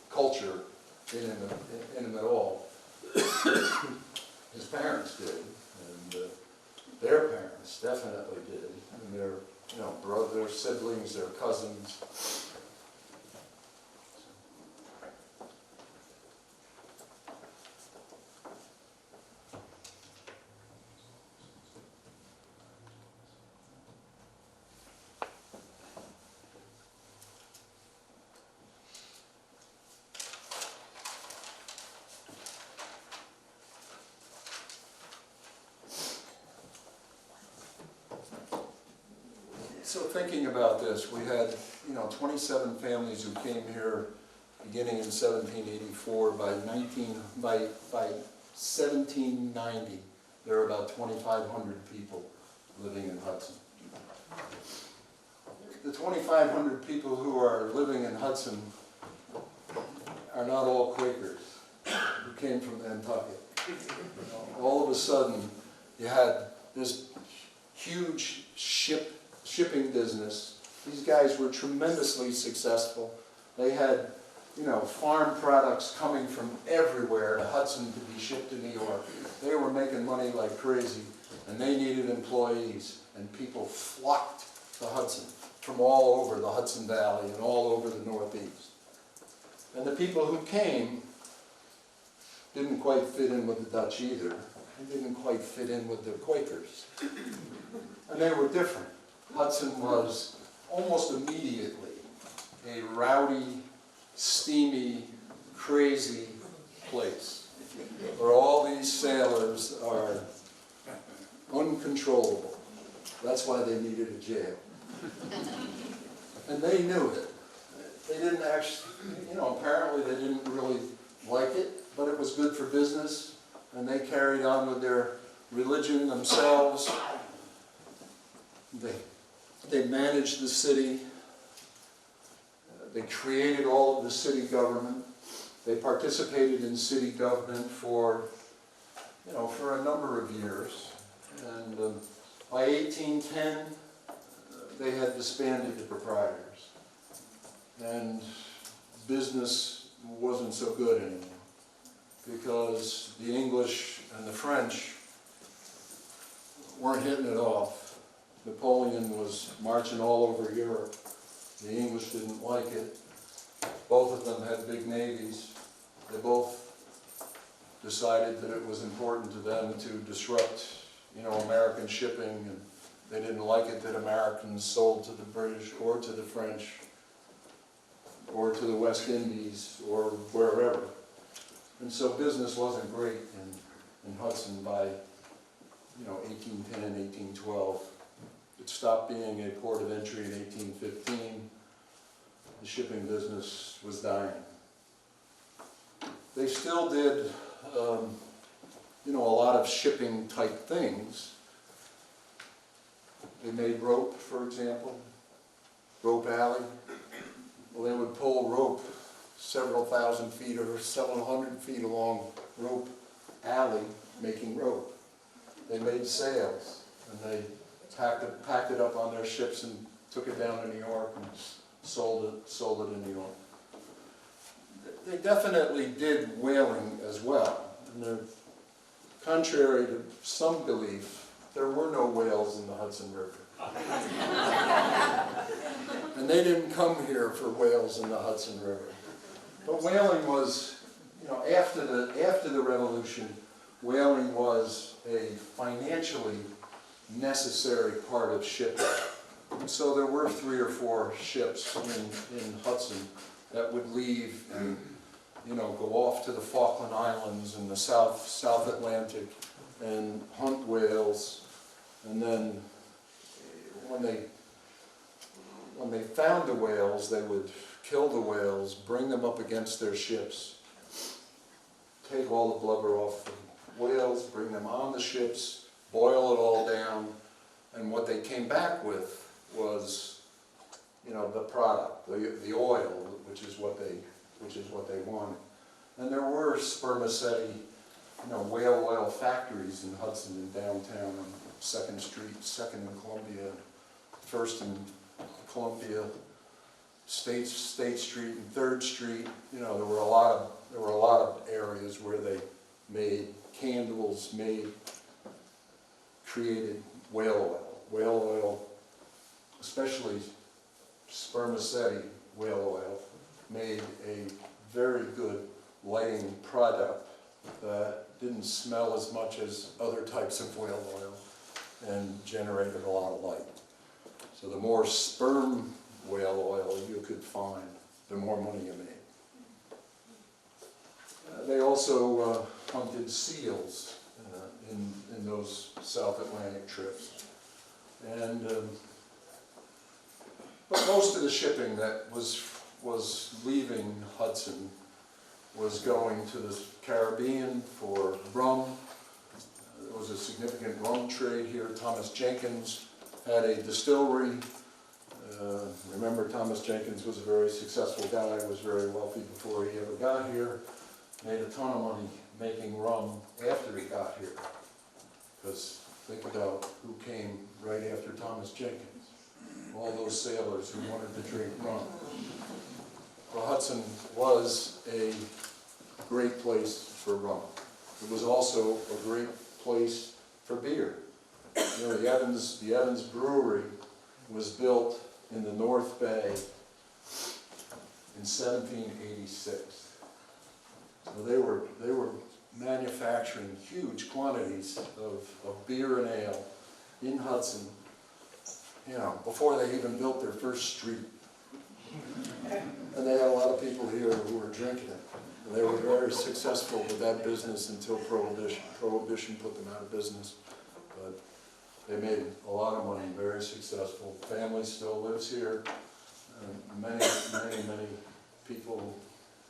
culture in him at all. His parents did, and their parents definitely did, and their, you know, brothers, siblings, their cousins. So thinking about this, we had, you know, 27 families who came here beginning in 1784. By 1790, there were about 2,500 people living in Hudson. The 2,500 people who are living in Hudson are not all Quakers who came from Nantucket. All of a sudden, you had this huge shipping business. These guys were tremendously successful. They had, you know, farm products coming from everywhere to Hudson to be shipped to New York. They were making money like crazy, and they needed employees, and people flocked to Hudson from all over the Hudson Valley and all over the Northeast. And the people who came didn't quite fit in with the Dutch either. They didn't quite fit in with the Quakers. And they were different. Hudson was almost immediately a rowdy, steamy, crazy place where all these sailors are uncontrollable. That's why they needed a jail. And they knew it. They didn't actually, apparently they didn't really like it, but it was good for business, and they carried on with their religion themselves. They managed the city. They created all of the city government. They participated in city government for a number of years. And by 1810, they had disbanded the proprietors. And business wasn't so good anymore, because the English and the French weren't hitting it off. Napoleon was marching all over Europe. The English didn't like it. Both of them had big navies. They both decided that it was important to them to disrupt, American shipping, and they didn't like it that Americans sold to the British or to the French or to the West Indies or wherever. And so business wasn't great in Hudson by 1810, 1812. It stopped being a port of entry in 1815. The shipping business was dying. They still did, a lot of shipping type things. They made rope, for example, rope alley. Well, they would pull rope several thousand feet or several hundred feet along rope alley making rope. They made sails, and they packed it up on their ships and took it down to New York and sold it in New York. They definitely did whaling as well. And contrary to some belief, there were no whales in the Hudson River. And they didn't come here for whales in the Hudson River. But whaling was, after the Revolution, whaling was a financially necessary part of shipping. And so there were 3 or 4 ships in Hudson that would leave and go off to the Falkland Islands and the South Atlantic and hunt whales. And then when they found the whales, they would kill the whales, bring them up against their ships, take all the blubber off the whales, bring them on the ships, boil it all down, and what they came back with was, the product, the oil, which is what they wanted. And there were spermaceti, whale oil factories in Hudson and downtown on 2nd Street, 2nd and Columbia, 1st and Columbia, State Street and 3rd Street. There were a lot of areas where they made candles, created whale oil. Whale oil, especially spermaceti whale oil, made a very good lighting product that didn't smell as much as other types of whale oil and generated a lot of light. So the more sperm whale oil you could find, the more money you made. They also hunted seals in those South Atlantic trips. And but most of the shipping that was leaving Hudson was going to the Caribbean for rum. There was a significant rum trade here. Thomas Jenkins had a distillery. Remember, Thomas Jenkins was a very successful guy, was very wealthy before he ever got here, made a ton of money making rum after he got here. Because think about who came right after Thomas Jenkins. All those sailors who wanted to drink rum. Well, Hudson was a great place for rum. It was also a great place for beer. The Evans Brewery was built in the North Bay in 1786. So they were manufacturing huge quantities of beer and ale in Hudson, before they even built their first street. And they had a lot of people here who were drinking it. And they were very successful with that business until Prohibition. Prohibition put them out of business. But They made a lot of money, very successful. Family still lives here. Many people,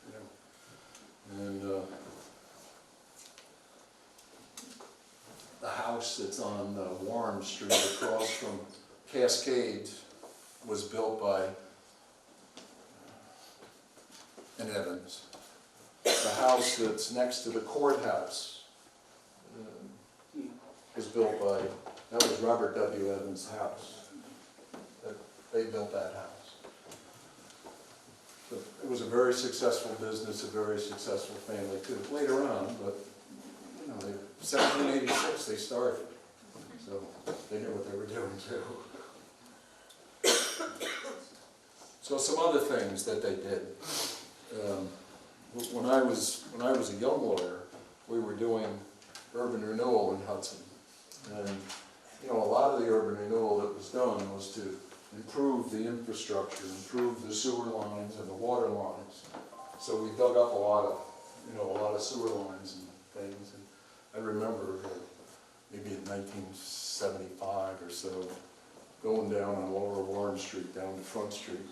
you know, and the house that's on Warren Street across from Cascades was built by an Evans. The house that's next to the courthouse was built by, that was Robert W. Evans' house. They built that house. So it was a very successful business, a very successful family too. Later on, but you know, 1786 they started, so they knew what they were doing too. So some other things that they did. When I was a young lawyer, we were doing urban renewal in Hudson, and you know, a lot of the urban renewal that was done was to improve the infrastructure, improve the sewer lines and the water lines. So we dug up a lot of sewer lines and things. And I remember maybe in 1975 or so, going down on Lower Warren Street, down to Front Street,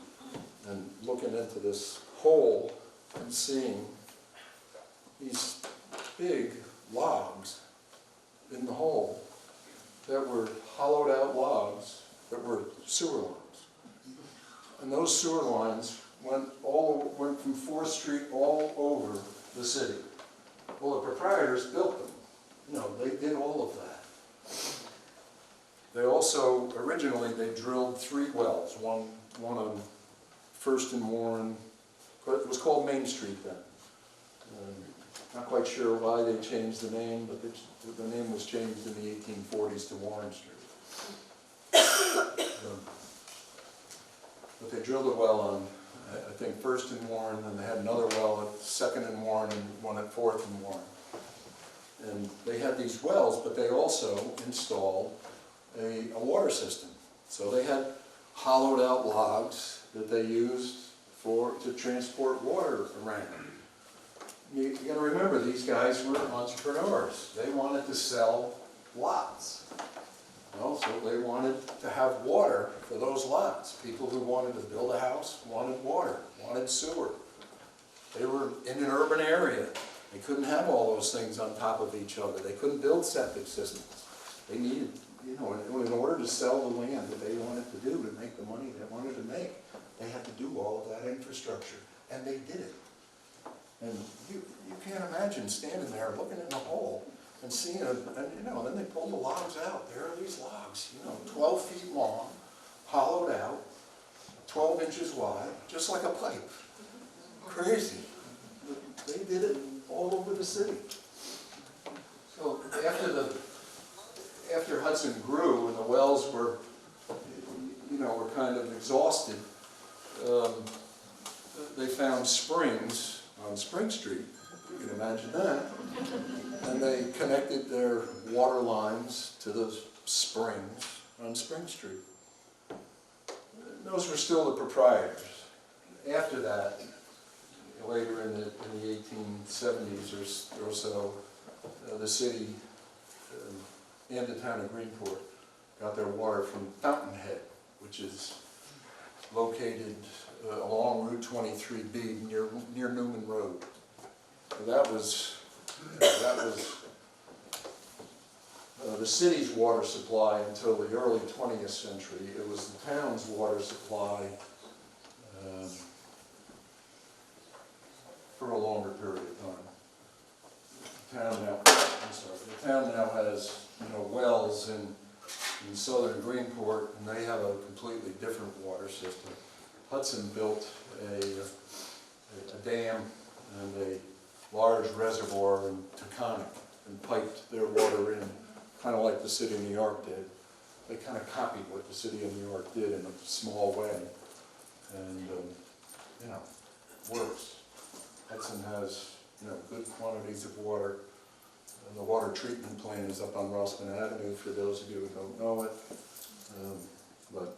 and looking into this hole and seeing these big logs in the hole that were hollowed out logs that were sewer lines. And those sewer lines went from 4th Street all over the city. Well, the proprietors built them. You know, they did all of that. They also, originally, they drilled 3 wells, one on 1st and Warren. It was called Main Street then. Not quite sure why they changed the name, but the name was changed in the 1840s to Warren Street. But they drilled a well on, I think, 1st and Warren, and they had another well at 2nd and Warren, and one at 4th and Warren. And they had these wells, but they also installed a water system. So they had hollowed out logs that they used to transport water around. You got to remember, these guys were entrepreneurs. They wanted to sell lots. So they wanted to have water for those lots. People who wanted to build a house wanted water, wanted sewer. They were in an urban area. They couldn't have all those things on top of each other. They couldn't build septic systems. They needed, you know, in order to sell the land that they wanted to do, to make the money they wanted to make, they had to do all of that infrastructure. And they did it. And you can't imagine standing there looking in the hole and seeing it, and you know, then they pulled the logs out. There are these logs, you know, 12 feet long, hollowed out, 12 inches wide, just like a pipe. Crazy. But they did it all over the city. So after Hudson grew and the wells were, you know, were kind of exhausted, they found springs on Spring Street. You can imagine that. And they connected their water lines to those springs on Spring Street. Those were still the proprietors. After that, later in the 1870s or so, the city and the town of Greenport got their water from Fountainhead, which is located along Route 23B near Newman Road. So that was the city's water supply until the early 20th century. It was the town's water supply for a longer period of time. The town now has, you know, wells in southern Greenport, and they have a completely different water system. Hudson built a dam and a large reservoir in Taconic and piped their water in, kind of like the city of New York did. They kind of copied what the city of New York did in a small way, and you know, works. Hudson has, you know, good quantities of water. And the water treatment plant is up on Rossman Avenue, for those of you who don't know it. But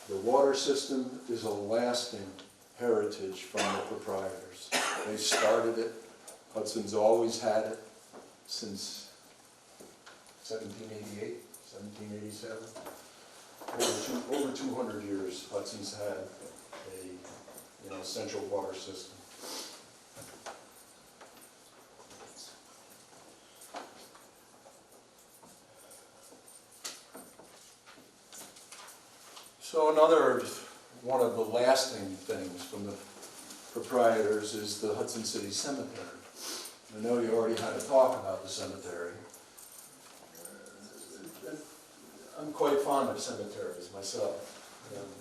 the water system is a lasting heritage from the proprietors. They started it. Hudson's always had it since 1788, 1787. Over 200 years, Hudson's had a central water system. So another one of the lasting things from the proprietors is the Hudson City Cemetery. I know you already had a talk about the cemetery. I'm quite fond of cemeteries myself,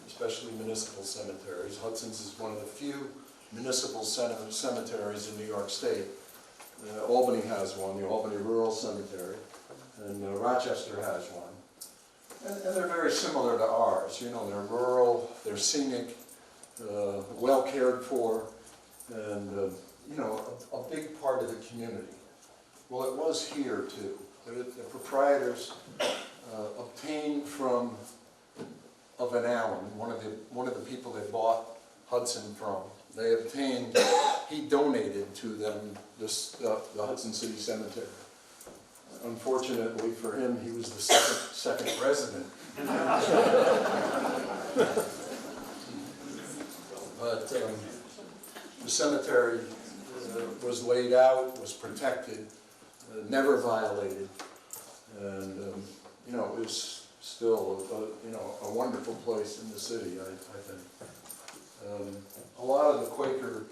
especially municipal cemeteries. Hudson's is one of the few municipal cemeteries in New York State. Albany has one, the Albany Rural Cemetery, and Rochester has one. And they're very similar to ours. You know, they're rural, they're scenic, well cared for, and a big part of the community. Well, it was here too. The proprietors obtained from Van Allen, one of the people they bought Hudson from. They obtained, he donated to them the Hudson City Cemetery. Unfortunately for him, he was the second resident. But the cemetery was laid out, was protected, never violated, and it was still a wonderful place in the city, I think. A lot of the Quaker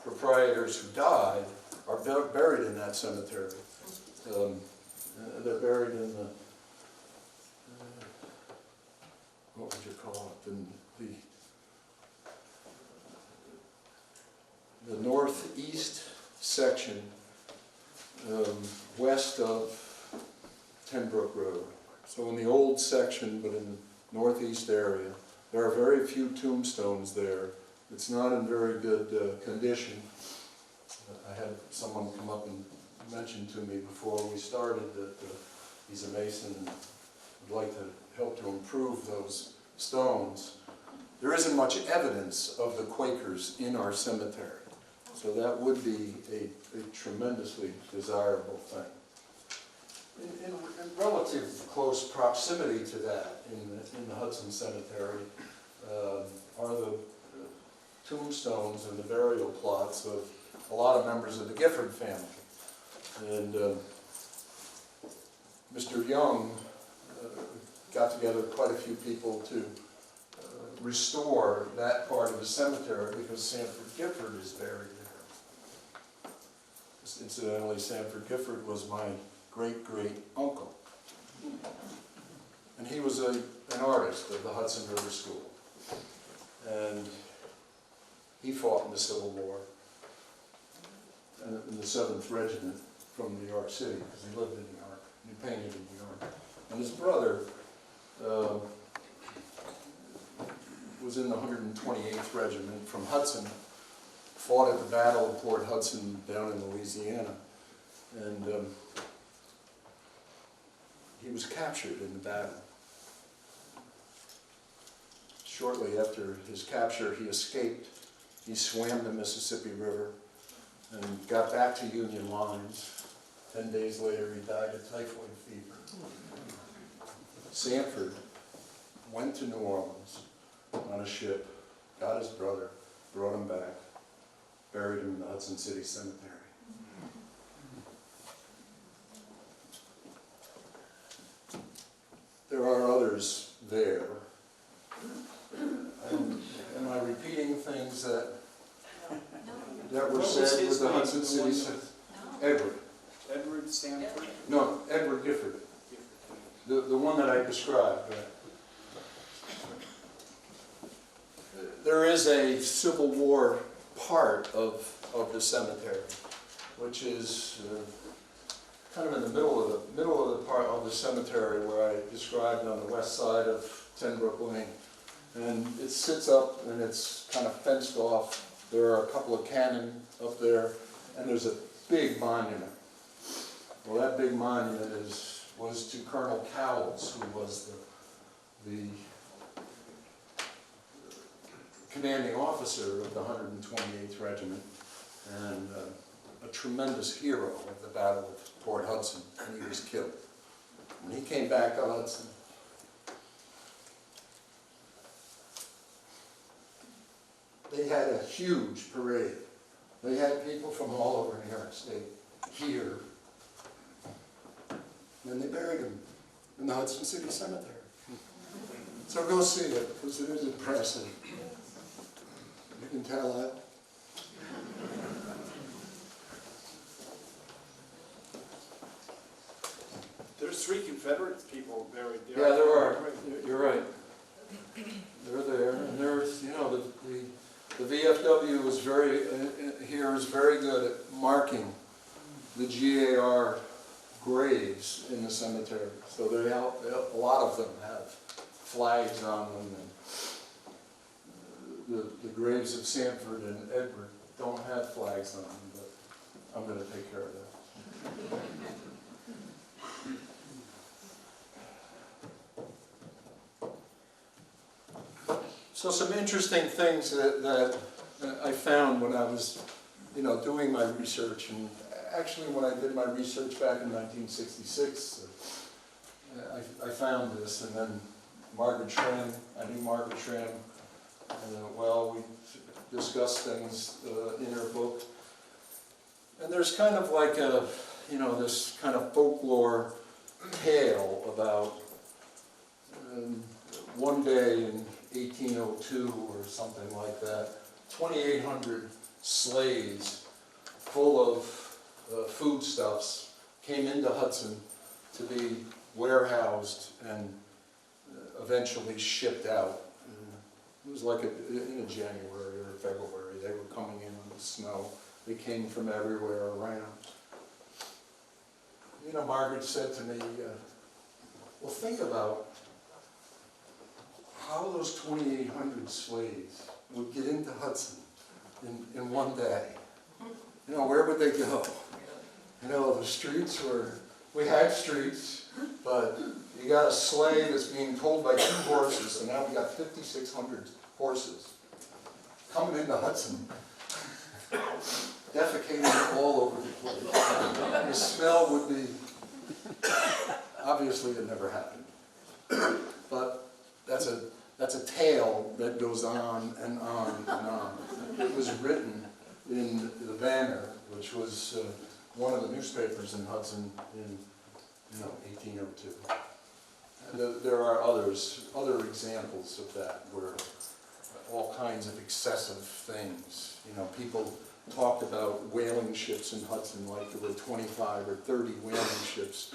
proprietors who died are buried in that cemetery. They're buried in the, what would you call it, the northeast section west of Tenbrook Road. So in the old section, but in the northeast area, there are very few tombstones there. It's not in very good condition. I had someone come up and mention to me before we started that he's a mason and would like to help to improve those stones. There isn't much evidence of the Quakers in our cemetery, so that would be a tremendously desirable thing. In relative close proximity to that, in the Hudson Cemetery, are the tombstones and the burial plots of a lot of members of the Gifford family. And Mr. Young got together quite a few people to restore that part of the cemetery because Sanford Gifford is buried there. Incidentally, Sanford Gifford was my great-great-uncle. And he was an artist of the Hudson River School. And he fought in the Civil War in the 7th Regiment from New York City, because he lived in New York, and he painted in New York. And his brother was in the 128th Regiment from Hudson, fought at the Battle of Port Hudson down in Louisiana, and he was captured in the battle. Shortly after his capture, he escaped. He swam the Mississippi River and got back to Union lines. 10 days later, he died of typhoid fever. Sanford went to New Orleans on a ship, got his brother, brought him back, buried him in the Hudson City Cemetery. There are others there. Am I repeating things that were said with the Hudson City Cemetery? Edward. Edward Sanford? No, Edward Gifford. The one that I described. There is a Civil War part of the cemetery, which is kind of in the middle of the part of the cemetery where I described on the west side of Tenbrook Lane. And it sits up and it's kind of fenced off. There are a couple of cannon up there, and there's a big monument. Well, that big monument was to Colonel Cowles, who was the commanding officer of the 128th Regiment, and a tremendous hero of the Battle of Port Hudson, and he was killed. when he came back to Hudson, they had a huge parade. They had people from all over New York State here. And they buried him in the Hudson City Cemetery. So go see it, because it is impressive. You can tell that. There's 3 Confederate people buried there. Yeah, there are. You're right. They're there, and there's, you know, the VFW is very, here is very good at marking the GAR graves in the cemetery. So they have, a lot of them have flags on them, and the graves of Sanford and Edward don't have flags on them, but I'm going to take care of that. So some interesting things that I found when I was, you know, doing my research, and actually when I did my research back in 1966, I found this, and then Margaret Schramm, I knew Margaret Schramm, well, we discussed things in her book, and there's kind of like a, you know, this kind of folklore tale about one day in 1802 or something like that, 2,800 sleighs full of foodstuffs came into Hudson to be warehoused and eventually shipped out. It was like in a January or February. They were coming in on the snow. They came from everywhere around. You know, Margaret said to me, well, think about how those 2,800 sleighs would get into Hudson in one day. You know, where would they go? You know, the streets were, we had streets, but you got a sleigh that's being pulled by 2 horses, so now we got 5,600 horses coming into Hudson, defecating all over the place. The smell would be, obviously it never happened, but that's a tale that goes on and on and on. It was written in the Banner, which was one of the newspapers in Hudson in 1802. And there are other examples of that where all kinds of excessive things. You know, people talked about whaling ships in Hudson, like there were 25 or 30 whaling ships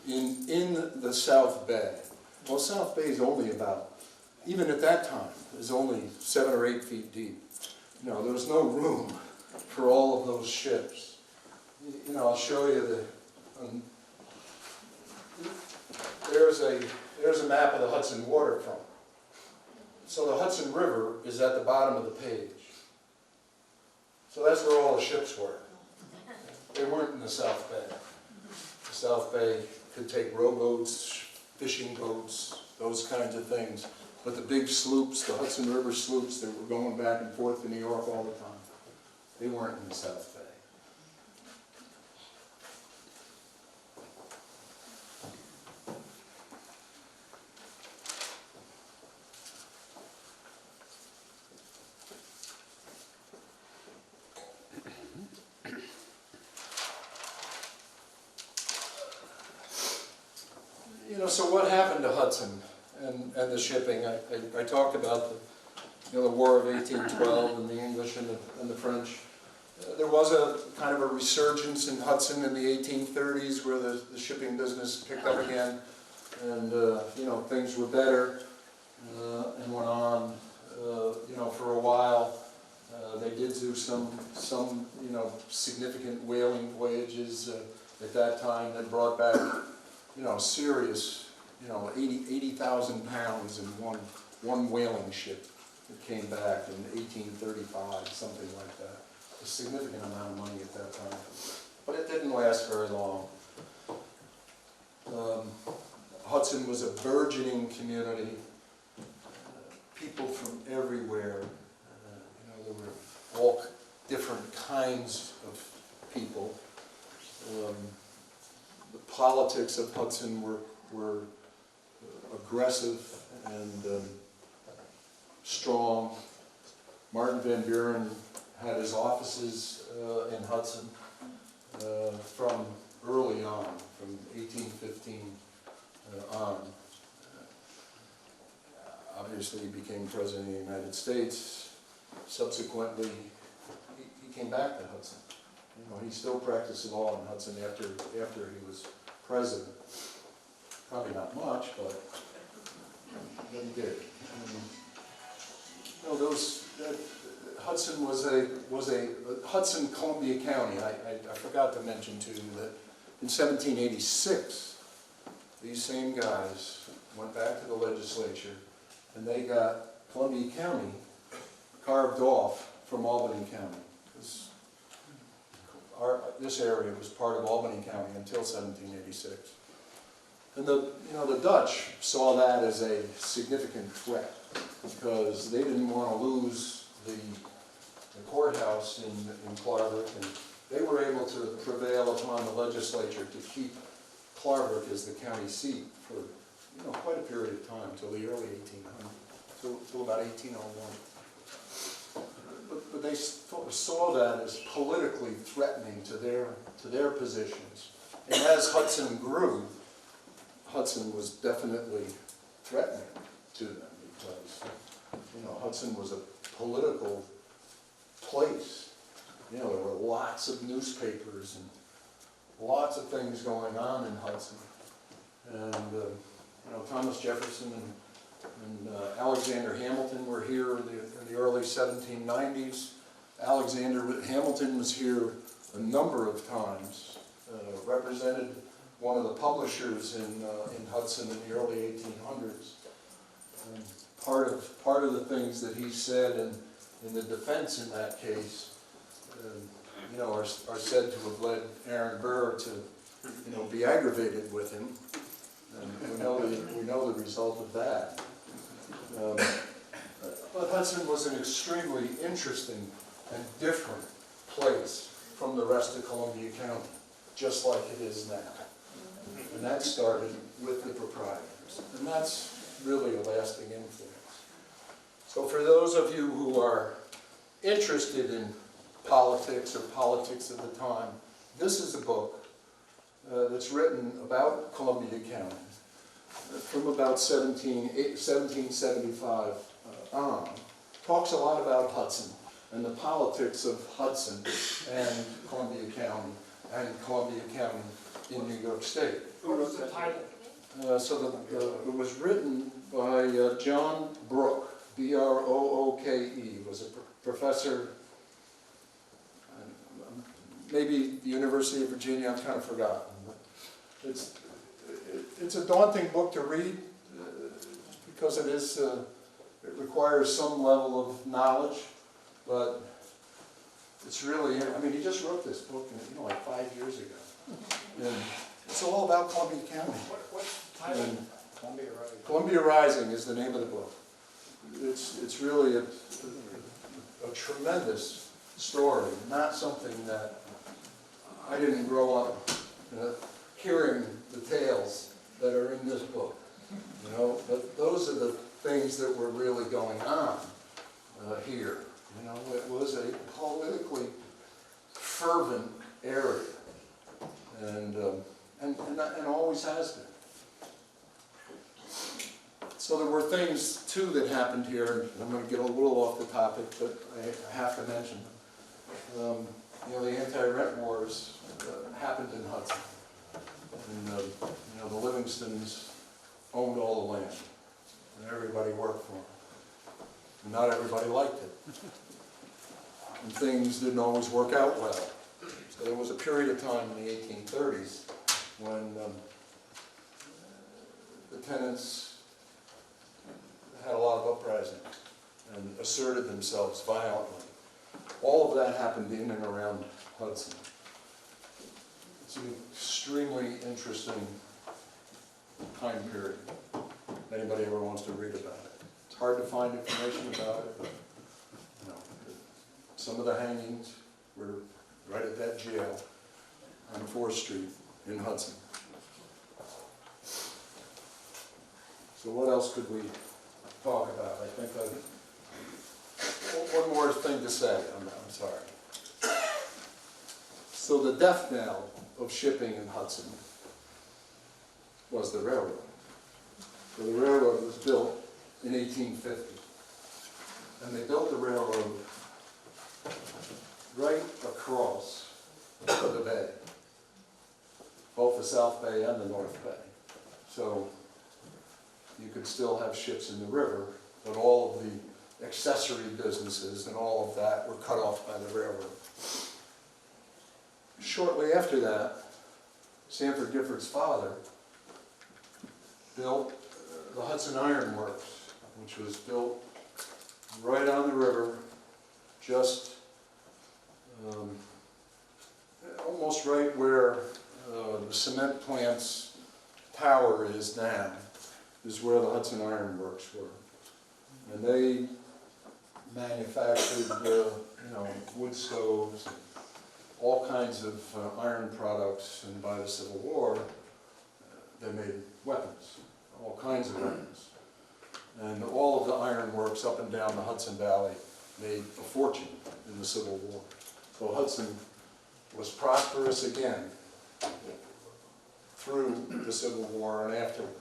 in the South Bay. Well, South Bay is only about, even at that time, is only 7 or 8 feet deep. You know, there was no room for all of those ships. You know, I'll show you there's a map of the Hudson waterfront. So the Hudson River is at the bottom of the page. So that's where all the ships were. They weren't in the South Bay. The South Bay could take rowboats, fishing boats, those kinds of things. But the big sloops, the Hudson River sloops that were going back and forth to New York all the time, they weren't in the South Bay. You know, so what happened to Hudson and the shipping? I talked about the War of 1812 and the English and the French. There was a kind of a resurgence in Hudson in the 1830s where the shipping business picked up again, and you know, things were better and went on. You know, for a while they did do some you know, significant whaling voyages at that time that brought back, you know, serious, you know, 80,000 pounds in one whaling ship that came back in 1835, something like that. A significant amount of money at that time. But it didn't last very long. Hudson was a burgeoning community. People from everywhere. You know, there were all different kinds of people. The politics of Hudson were were aggressive and strong. Martin Van Buren had his offices in Hudson from early on, from 1815 on. Obviously, he became President of the United States. Subsequently, he came back to Hudson. You know, he still practiced law in Hudson after he was president. Probably not much, but he did. You know, Hudson was a Hudson, Columbia County. I forgot to mention to you that in 1786, these same guys went back to the legislature and they got Columbia County carved off from Albany County. Because this area was part of Albany County until 1786. And the Dutch saw that as a significant threat because they didn't want to lose the courthouse in Clarvik, and they were able to prevail upon the legislature to keep Clarvik as the county seat for quite a period of time, till the early 1800s, till about 1801. But they saw that as politically threatening to their positions. And as Hudson grew, Hudson was definitely threatening to them because Hudson was a political place. There were lots of newspapers and lots of things going on in Hudson. And Thomas Jefferson and Alexander Hamilton were here in the early 1790s. Alexander Hamilton was here a number of times, represented one of the publishers in Hudson in the early 1800s. And part of the things that he said in the defense in that case, are said to have led Aaron Burr to, be aggravated with him. And we know the result of that. But Hudson was an extremely interesting and different place from the rest of Columbia County, just like it is now. And that started with the Proprietors. And that's really a lasting influence. So for those of you who are interested in politics or politics of the time, this is a book that's written about Columbia County from about 1775 on. Talks a lot about Hudson and the politics of Hudson and Columbia County in New York State. Who wrote the title? It was written by John Brooke, B-R-O-O-K-E. Was a professor, maybe the University of Virginia, I've kind of forgotten. But it's a daunting book to read because it requires some level of knowledge, but it's really, he just wrote this book like 5 years ago. And it's all about Columbia County. What's the title? Columbia Rising. Columbia Rising is the name of the book. It's really a tremendous story, not something that I didn't grow up hearing the tales that are in this book. But those are the things that were really going on here. It was a politically fervent area, and always has been. So there were things too that happened here. I'm going to get a little off the topic, but I have to mention them. The anti-rent wars happened in Hudson, and the Livingstons owned all the land, and everybody worked for them. And not everybody liked it, and things didn't always work out well. So there was a period of time in the 1830s when the tenants had a lot of uprising and asserted themselves violently. All of that happened in and around Hudson. It's an extremely interesting time period. If anybody ever wants to read about it. It's hard to find information about it, but some of the hangings were right at that jail on 4th Street in Hudson. So what else could we talk about? I think one more thing to say, I'm sorry. So the death knell of shipping in Hudson was the railroad. So the railroad was built in 1850. And they built the railroad right across the bay, both the South Bay and the North Bay. So you could still have ships in the river, but all of the accessory businesses and all of that were cut off by the railroad. Shortly after that, Sanford Gifford's father built the Hudson Iron Works, which was built right on the river, just almost right where the cement plant's tower is now, is where the Hudson Iron Works were. And they manufactured wood stoves, and all kinds of iron products, and by the Civil War, they made weapons, all kinds of weapons. And all of the iron works up and down the Hudson Valley made a fortune in the Civil War. So Hudson was prosperous again through the Civil War and afterwards.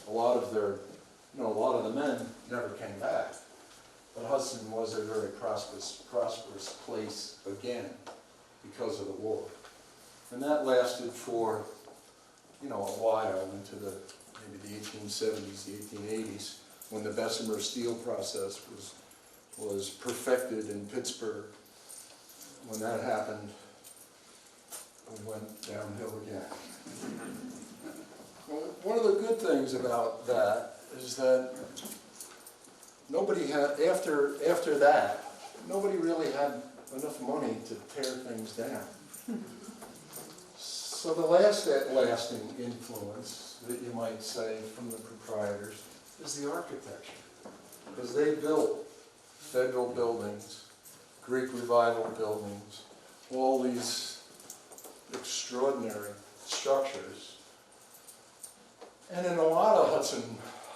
A lot of the men never came back, but Hudson was a very prosperous place again because of the war. And that lasted for, a while into maybe the 1870s, the 1880s, when the Bessemer steel process was perfected in Pittsburgh. When that happened, we went downhill again. Well, one of the good things about that is that nobody had, after that, nobody really had enough money to tear things down. So the last lasting influence that you might say from the proprietors is the architecture. Because they built federal buildings, Greek Revival buildings, all these extraordinary structures. And in a lot of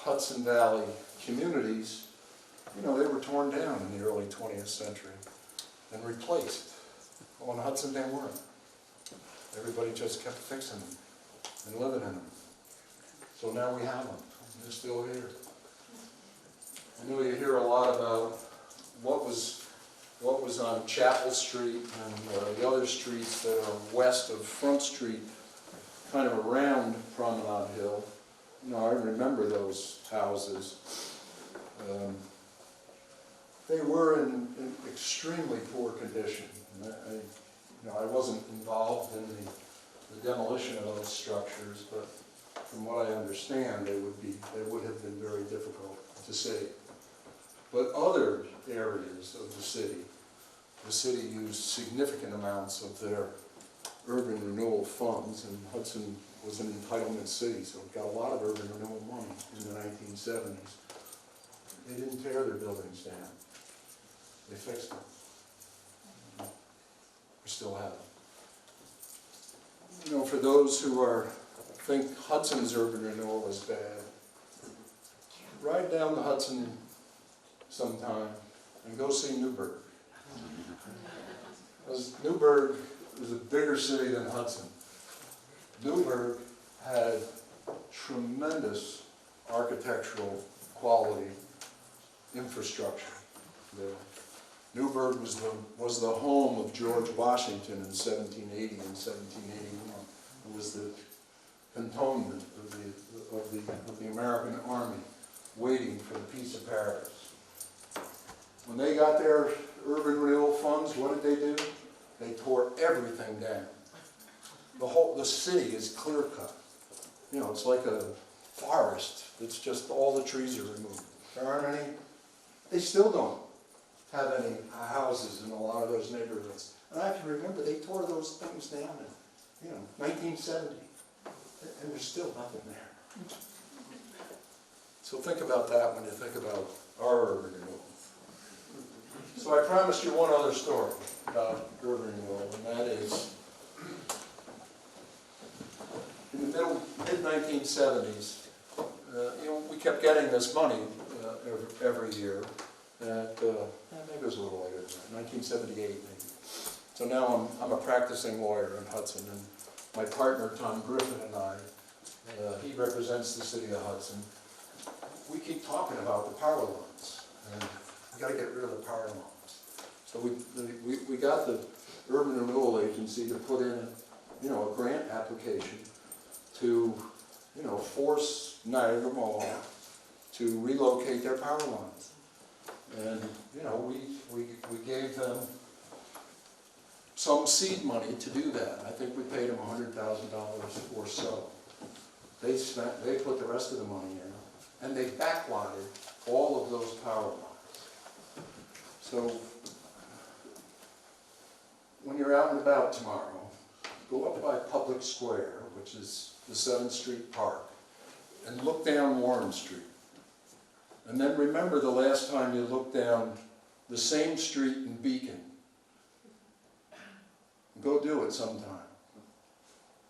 Hudson Valley communities, they were torn down in the early 20th century and replaced. Well, in Hudson they weren't. Everybody just kept fixing them and living in them. So now we have them. They're still here. I know you hear a lot about what was on Chapel Street and the other streets that are west of Front Street, kind of around Promenade Hill. I remember those houses. They were in extremely poor condition. I wasn't involved in the demolition of those structures, but from what I understand, they would have been very difficult to save. But other areas of the city used significant amounts of their urban renewal funds, and Hudson was an entitlement city, so it got a lot of urban renewal money in the 1970s. They didn't tear their buildings down. They fixed them. We still have them. For those who think Hudson's urban renewal is bad, ride down the Hudson sometime and go see Newburgh. Because Newburgh is a bigger city than Hudson. Newburgh had tremendous architectural quality infrastructure there. Newburgh was the home of George Washington in 1780 and 1781. It was the cantonment of the American Army waiting for the Peace of Paris. When they got their urban renewal funds, what did they do? They tore everything down. The city is clear cut. It's like a forest. It's just all the trees are removed. There aren't any. They still don't have any houses in a lot of those neighborhoods. And I have to remember they tore those things down in 1970, and there's still nothing there. So think about that when you think about our urban renewal. So I promised you one other story about urban renewal, and that is in the mid-1970s, we kept getting this money every year. Maybe it was a little later than that, 1978 maybe. So now I'm a practicing lawyer in Hudson, and my partner Tom Griffin and I, he represents the City of Hudson. We keep talking about the power lines, and we got to get rid of the power lines. So we got the Urban Renewal Agency to put in a grant application to force Niagara Mohawk to relocate their power lines. And we gave them some seed money to do that. I think we paid them $100,000 or so. They put the rest of the money in, and they backlotted all of those power lines. So when you're out and about tomorrow, go up by Public Square, which is the 7th Street Park, and look down Warren Street. And then remember the last time you looked down the same street in Beacon. Go do it sometime.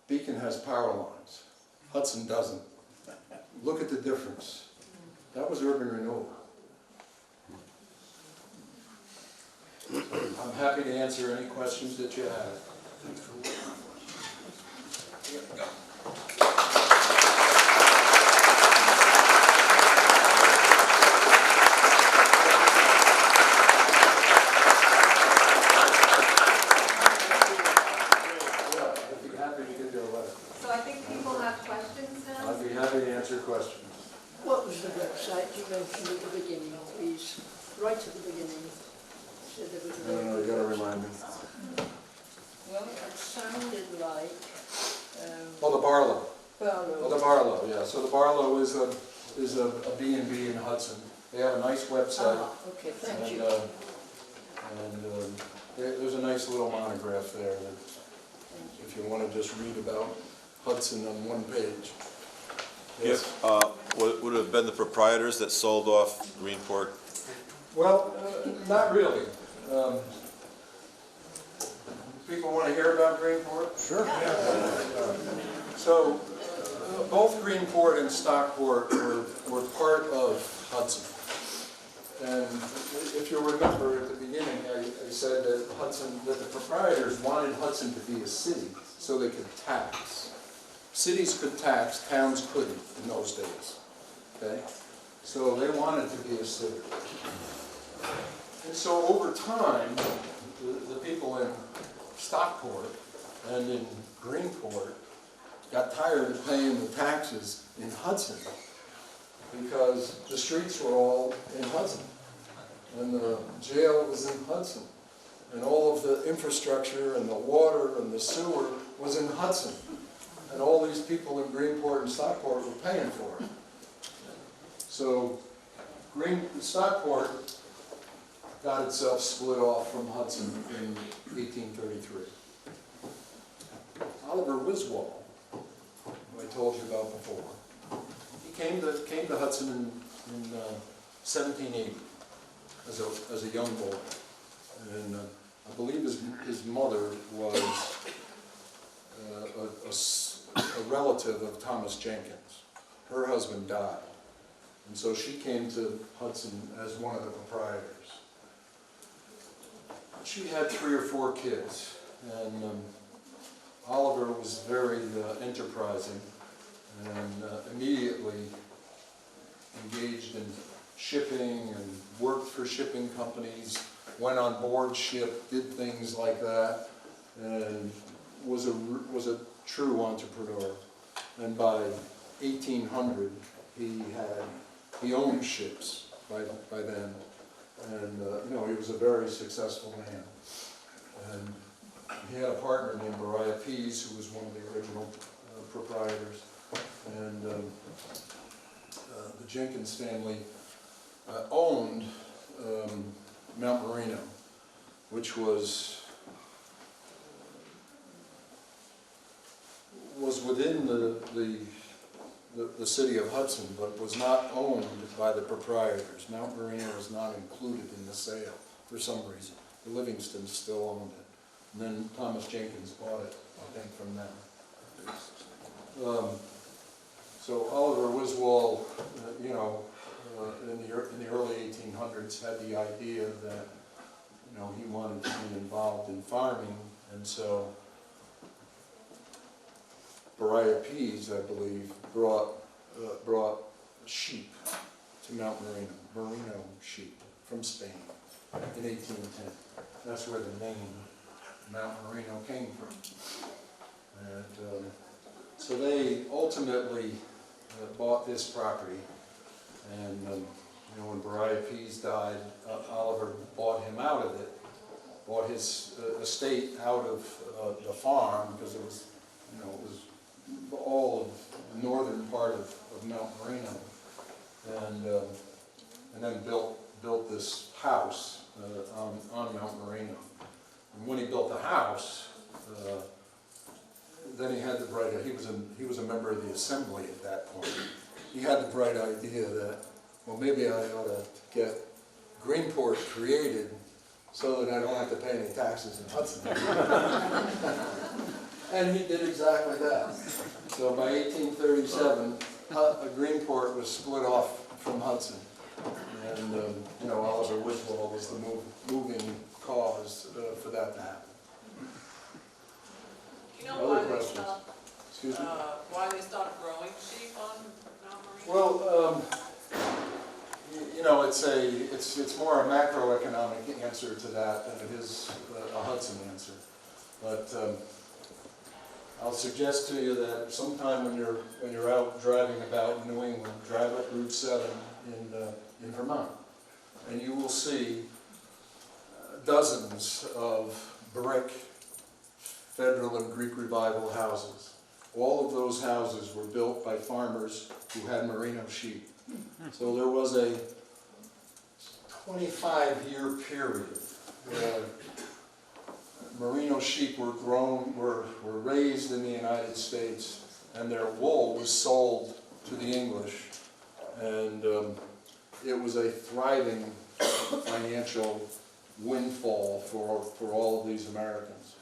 Beacon has power lines. Hudson doesn't. Look at the difference. That was urban renewal. I'm happy to answer any questions that you have. Here we go. Questions. What was the website you mentioned at the beginning, please? Right at the beginning. So there was a No, you gotta remind me. Well, it sounded like... Oh, the Barlow. Barlow. Oh, the Barlow, yeah. So the Barlow is a B&B in Hudson. They have a nice website. Ah, okay, thank you. There's a nice little monograph there that if you want to just read about Hudson on one page. Yes. Would it have been the proprietors that sold off Greenport? Well, not really. People want to hear about Greenport? Sure. So, both Greenport and Stockport were part of Hudson. And if you'll remember at the beginning, I said that the proprietors wanted Hudson to be a city so they could tax. Cities could tax, towns couldn't in those days. Okay? So they wanted to be a city. And so over time, the people in Stockport and in Greenport got tired of paying the taxes in Hudson because the streets were all in Hudson and the jail was in Hudson and all of the infrastructure and the water and the sewer was in Hudson. And all these people in Greenport and Stockport were paying for it. So Stockport got itself split off from Hudson in 1833. Oliver Wiswall, who I told you about before, he came to Hudson in 1780 as a young boy. And I believe his mother was a relative of Thomas Jenkins. Her husband died. And so she came to Hudson as one of the proprietors. She had 3 or 4 kids, and Oliver was very enterprising and immediately engaged in shipping and worked for shipping companies, went on board ship, did things like that, and was a true entrepreneur. And by 1800, he owned ships by then, and he was a very successful man. And he had a partner named Beriah Pease, who was one of the original proprietors. And the Jenkins family owned Mount Marino, which was within the city of Hudson, but was not owned by the proprietors. Mount Marino was not included in the sale for some reason. The Livingstons still owned it. And then Thomas Jenkins bought it, I think, from them. So Oliver Wiswall, you know, in the early 1800s had the idea that, you know, he wanted to be involved in farming, and so Beriah Pease, I believe, brought sheep to Mount Merino sheep from Spain in 1810. That's where the name Mount Merino came from. And so they ultimately bought this property, and you know, when Beriah Pease died, Oliver bought him out of it, bought his estate out of the farm, because it was, you know, it was all of the northern part of Mount Merino, and then built this house on Mount Merino. And when he built the house, then he had the bright, he was a member of the assembly at that point. He had the bright idea that, well, maybe I ought to get Greenport created so that I don't have to pay any taxes in Hudson. And he did exactly that. So by 1837, Greenport was split off from Hudson. And, you know, Oliver Wiswall was the moving cause for that to happen. Do you know Other questions? Excuse me? why they stopped growing sheep on Mount Merino? Well, you know, it's more a macroeconomic answer to that than it is a Hudson answer. But I'll suggest to you that sometime when you're out driving about in New England, drive up Route 7 in Vermont, and you will see dozens of brick Federal and Greek Revival houses. All of those houses were built by farmers who had merino sheep. So there was a 25-year period where merino sheep were raised in the United States, and their wool was sold to the English, and it was a thriving financial windfall for all of these Americans.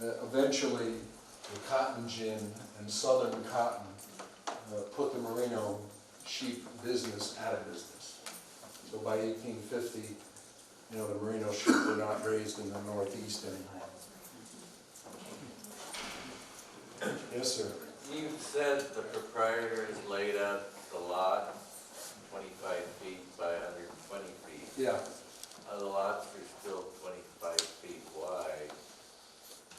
Eventually, the cotton gin and Southern cotton put the merino sheep business out of business. So by 1850, you know, the merino sheep were not raised in the Northeast anymore. Yes, sir. You said the proprietors laid out the lot 25 feet by 120 feet. Yeah. The lots are still 25 feet wide,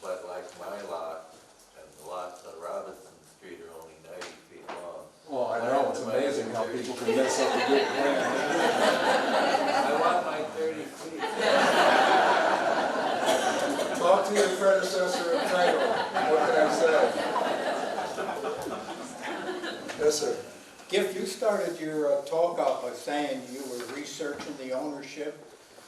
but like my lot and the lots on Robinson Street are only 90 feet long. Oh, I know, it's amazing how people can mess up a good plan. I want my 30 feet. Talk to your predecessor in title. What can I say? Yes, sir. Giff, you started your talk off by saying you were researching the ownership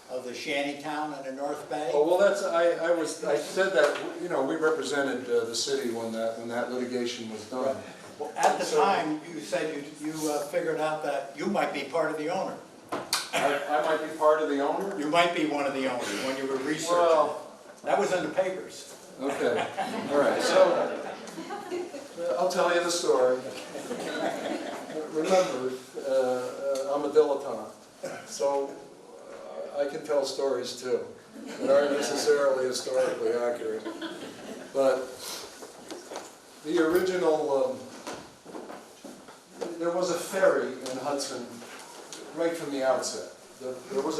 of the shantytown in the North Bay. Oh, well, I said that, you know, we represented the city when that litigation was done. Well, at the time, you said you figured out that you might be part of the owner. I might be part of the owner? You might be one of the owners when you were researching. Well, that was in the papers. okay, all right, so I'll tell you the story. Remember, I'm a dilettante, so I can tell stories too, that aren't necessarily historically accurate. But the original, there was a ferry in Hudson right from the outset. There was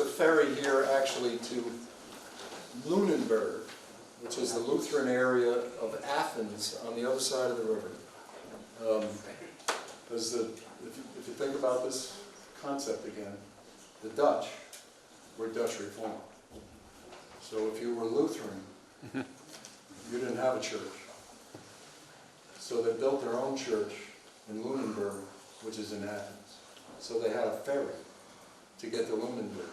a ferry here actually to Lunenburg, which is the Lutheran area of Athens on the other side of the river. Because if you think about this concept again, the Dutch were Dutch Reformed. So if you were Lutheran, you didn't have a church. So they built their own church in Lunenburg, which is in Athens. So they had a ferry to get to Lunenburg,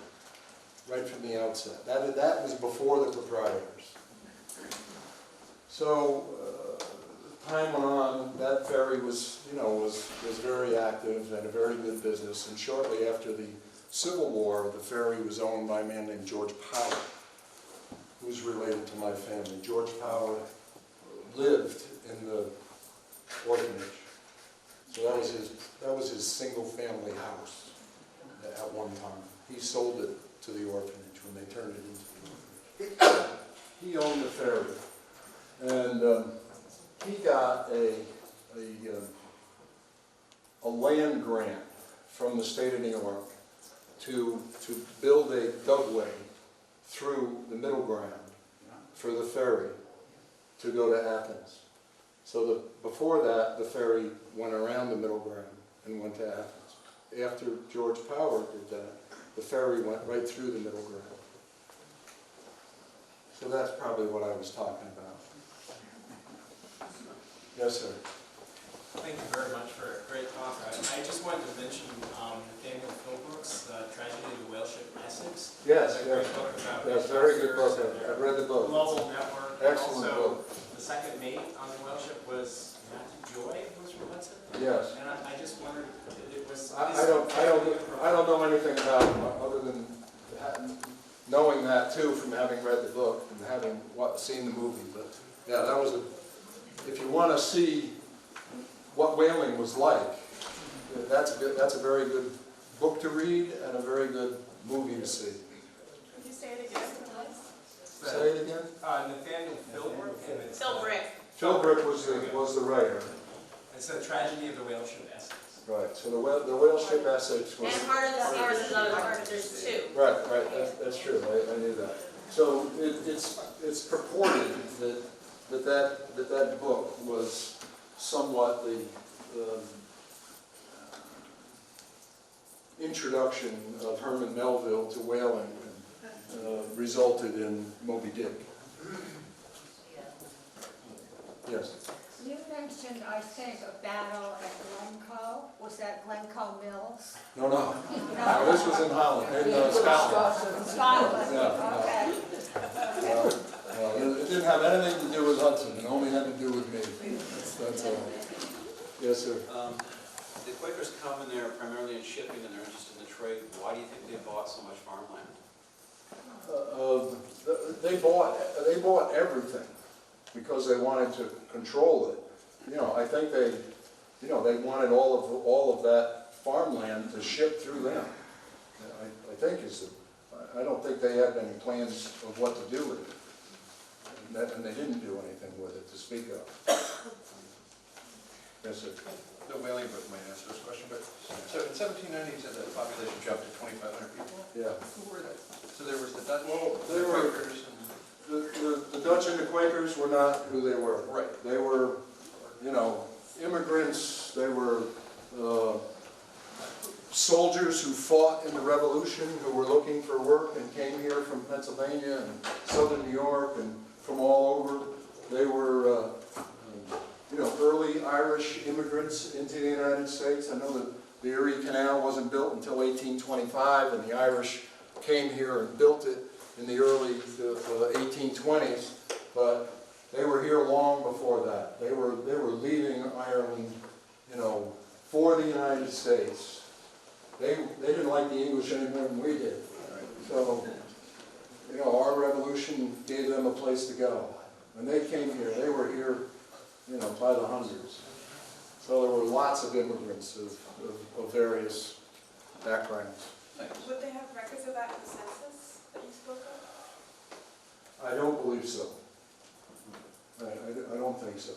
right from the outset. That was before the proprietors. So time went on, that ferry was very active and a very good business, and shortly after the Civil War, the ferry was owned by a man named George Power, who's related to my family. George Power lived in the orphanage So that was his single-family house at one time. He sold it to the orphanage when they turned it into the orphanage. He owned the ferry, and he got a land grant from the state of New York to build a dugway through the middle ground for the ferry to go to Athens. So before that, the ferry went around the middle ground and went to Athens. After George Power did that, the ferry went right through the middle ground. So that's probably what I was talking about. Yes, sir. Thank you very much for a great talk. I just wanted to mention Nathaniel Philbrook's Tragedy of the Whale Ship Essex. Yes, It's a yes. great book about Yes, very good book. I've read the book. Global network. Excellent Also, book. the second mate on the whale ship was Matthew Joy, was from Hudson. Yes. And I just wondered if it was. I don't know anything about him other than knowing that too from having read the book and having seen the movie. But yeah, that was if you want to see what whaling was like, that's a very good book to read and a very good movie to see. Could you say it again, please? Say it again. Nathaniel Philbrook. And it's, Philbrick. Philbrick was the writer. It's a Tragedy of the Whale Ship Essex. Right. So the whale ship Essex was. And Heart of the Seas is another one, but there's two. Right. That's true. I knew that. So it's purported that book was somewhat the introduction of Herman Melville to whaling, resulted in Moby Dick. Yes. You mentioned, I think, a battle at Glencoe. Was that Glencoe Mills? No. No, this was in Holland, in Scotland. Scotland, Yeah, okay. It didn't have anything to do with Hudson. It only had to do with me. That's all. Yes, sir. The Quakers come in there primarily in shipping and they're interested in the trade. Why do you think they bought so much farmland? They bought everything because they wanted to control it. You know, I think they wanted all of that farmland to ship through them. I think I don't think they had any plans of what to do with it, and they didn't do anything with it to speak of. Yes, sir. The whaling book might answer this question, but so in 1790 you said the population jumped to 2,500 people? Yeah. Who were they? So there was the Dutch, They the were- Quakers, and... The Dutch and the Quakers were not who they were. Right. They were, immigrants. They were soldiers who fought in the Revolution, who were looking for work and came here from Pennsylvania and southern New York and from all over. They were, early Irish immigrants into the United States. I know that the Erie Canal wasn't built until 1825, and the Irish came here and built it in the early 1820s, but they were here long before that. They were leaving Ireland, for the United States. They didn't like the English any more than we did. So, our revolution gave them a place to go. When they came here, they were here, by the hundreds. So there were lots of immigrants of various backgrounds. Would they have records of that in the census that you spoke of? I don't believe so. I don't think so.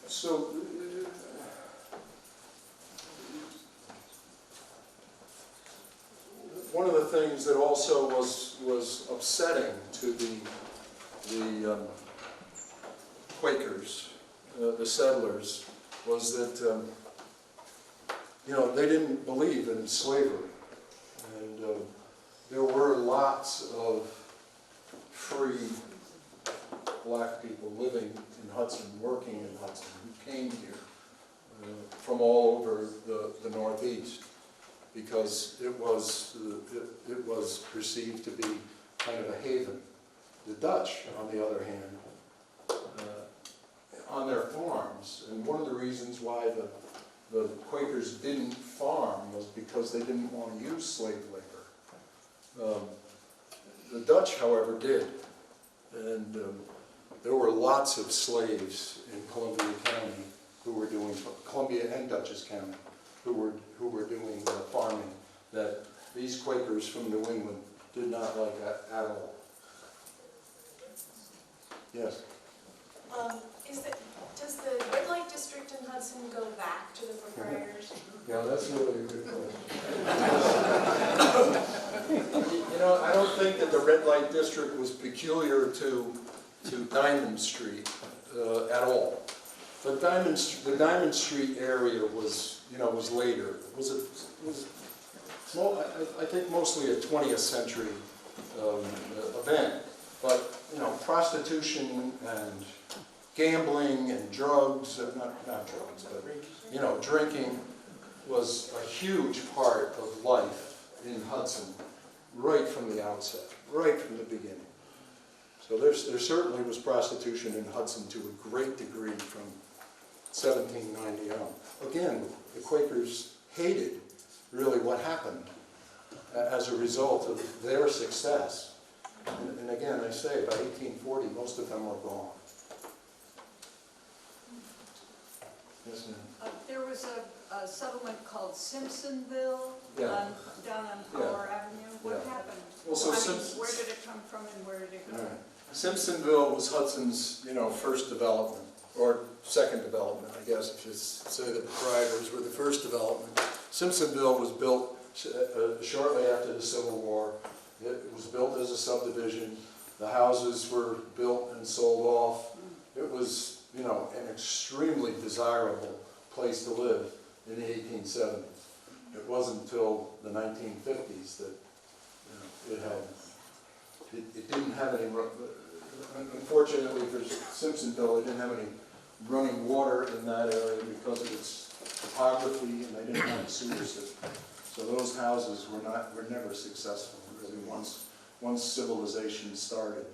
So, one of the things that also was upsetting to the Quakers, the settlers, was that they didn't believe in slavery, and there were lots of free black people living in Hudson, working in Hudson, who came here from all over the Northeast, because it was perceived to be kind of a haven. The Dutch, on the other hand, on their farms, and one of the reasons why the Quakers didn't farm was because they didn't want to use slave labor. The Dutch, however, did, and there were lots of slaves in Columbia County who were doing, Columbia and Dutchess County, who were doing farming, that these Quakers from New England did not like at all. Yes? Does the red light district in Hudson go back to the proprietors? Yeah, that's really a good question. You know, I don't think that the red light district was peculiar to Diamond Street at all. The Diamond Street area was, you know, was later. I think mostly a 20th century event. But, you know, prostitution and gambling and drugs, not drugs, but, you know, drinking was a huge part of life in Hudson right from the outset, right from the beginning. So there certainly was prostitution in Hudson to a great degree from 1790 on. Again, the Quakers hated really what happened as a result of their success. And again, I say, by 1840, most of them were gone. Yes, ma'am. There was a settlement called Simpsonville Yeah. down on Power Avenue. What Yeah. happened? Well, so where did it come from and where did it go? All right. Simpsonville was Hudson's, you know, first development, or second development, I guess, if you say the Proprietors were the first development. Simpsonville was built shortly after the Civil War. It was built as a subdivision. The houses were built and sold off. It was, you know, an extremely desirable place to live in the 1870s. It wasn't until the 1950s that, you know, it didn't have any, unfortunately for Simpsonville, it didn't have any running water in that area because of its topography, and they didn't have a sewer system. So those houses were never successful, really, once civilization started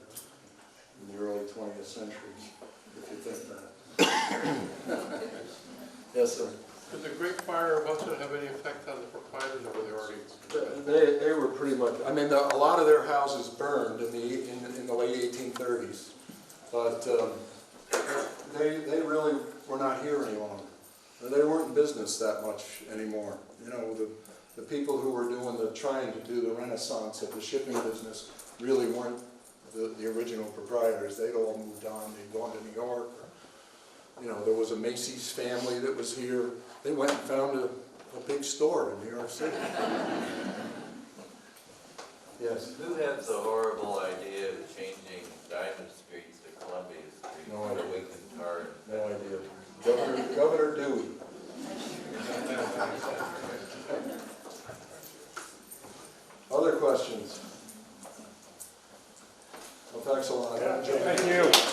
in the early 20th century, if you think that. Yes, sir. Did the Great Fire of Hudson have any effect on the Proprietors, or were they already? They were pretty much, I mean, a lot of their houses burned in the late 1830s, but they really were not here any longer. They weren't in business that much anymore. You know, the people who were trying to do the renaissance of the shipping business really weren't the original proprietors. They'd all moved on. They'd gone to New York. You know, there was a Macy's family that was here. They went and found a big store in New York City. Yes? Who had the horrible idea of changing Diamond Street to Columbia Street? No idea. We can tar it. No idea. Governor Dewey. Other questions? Well, thanks a lot. Thank you.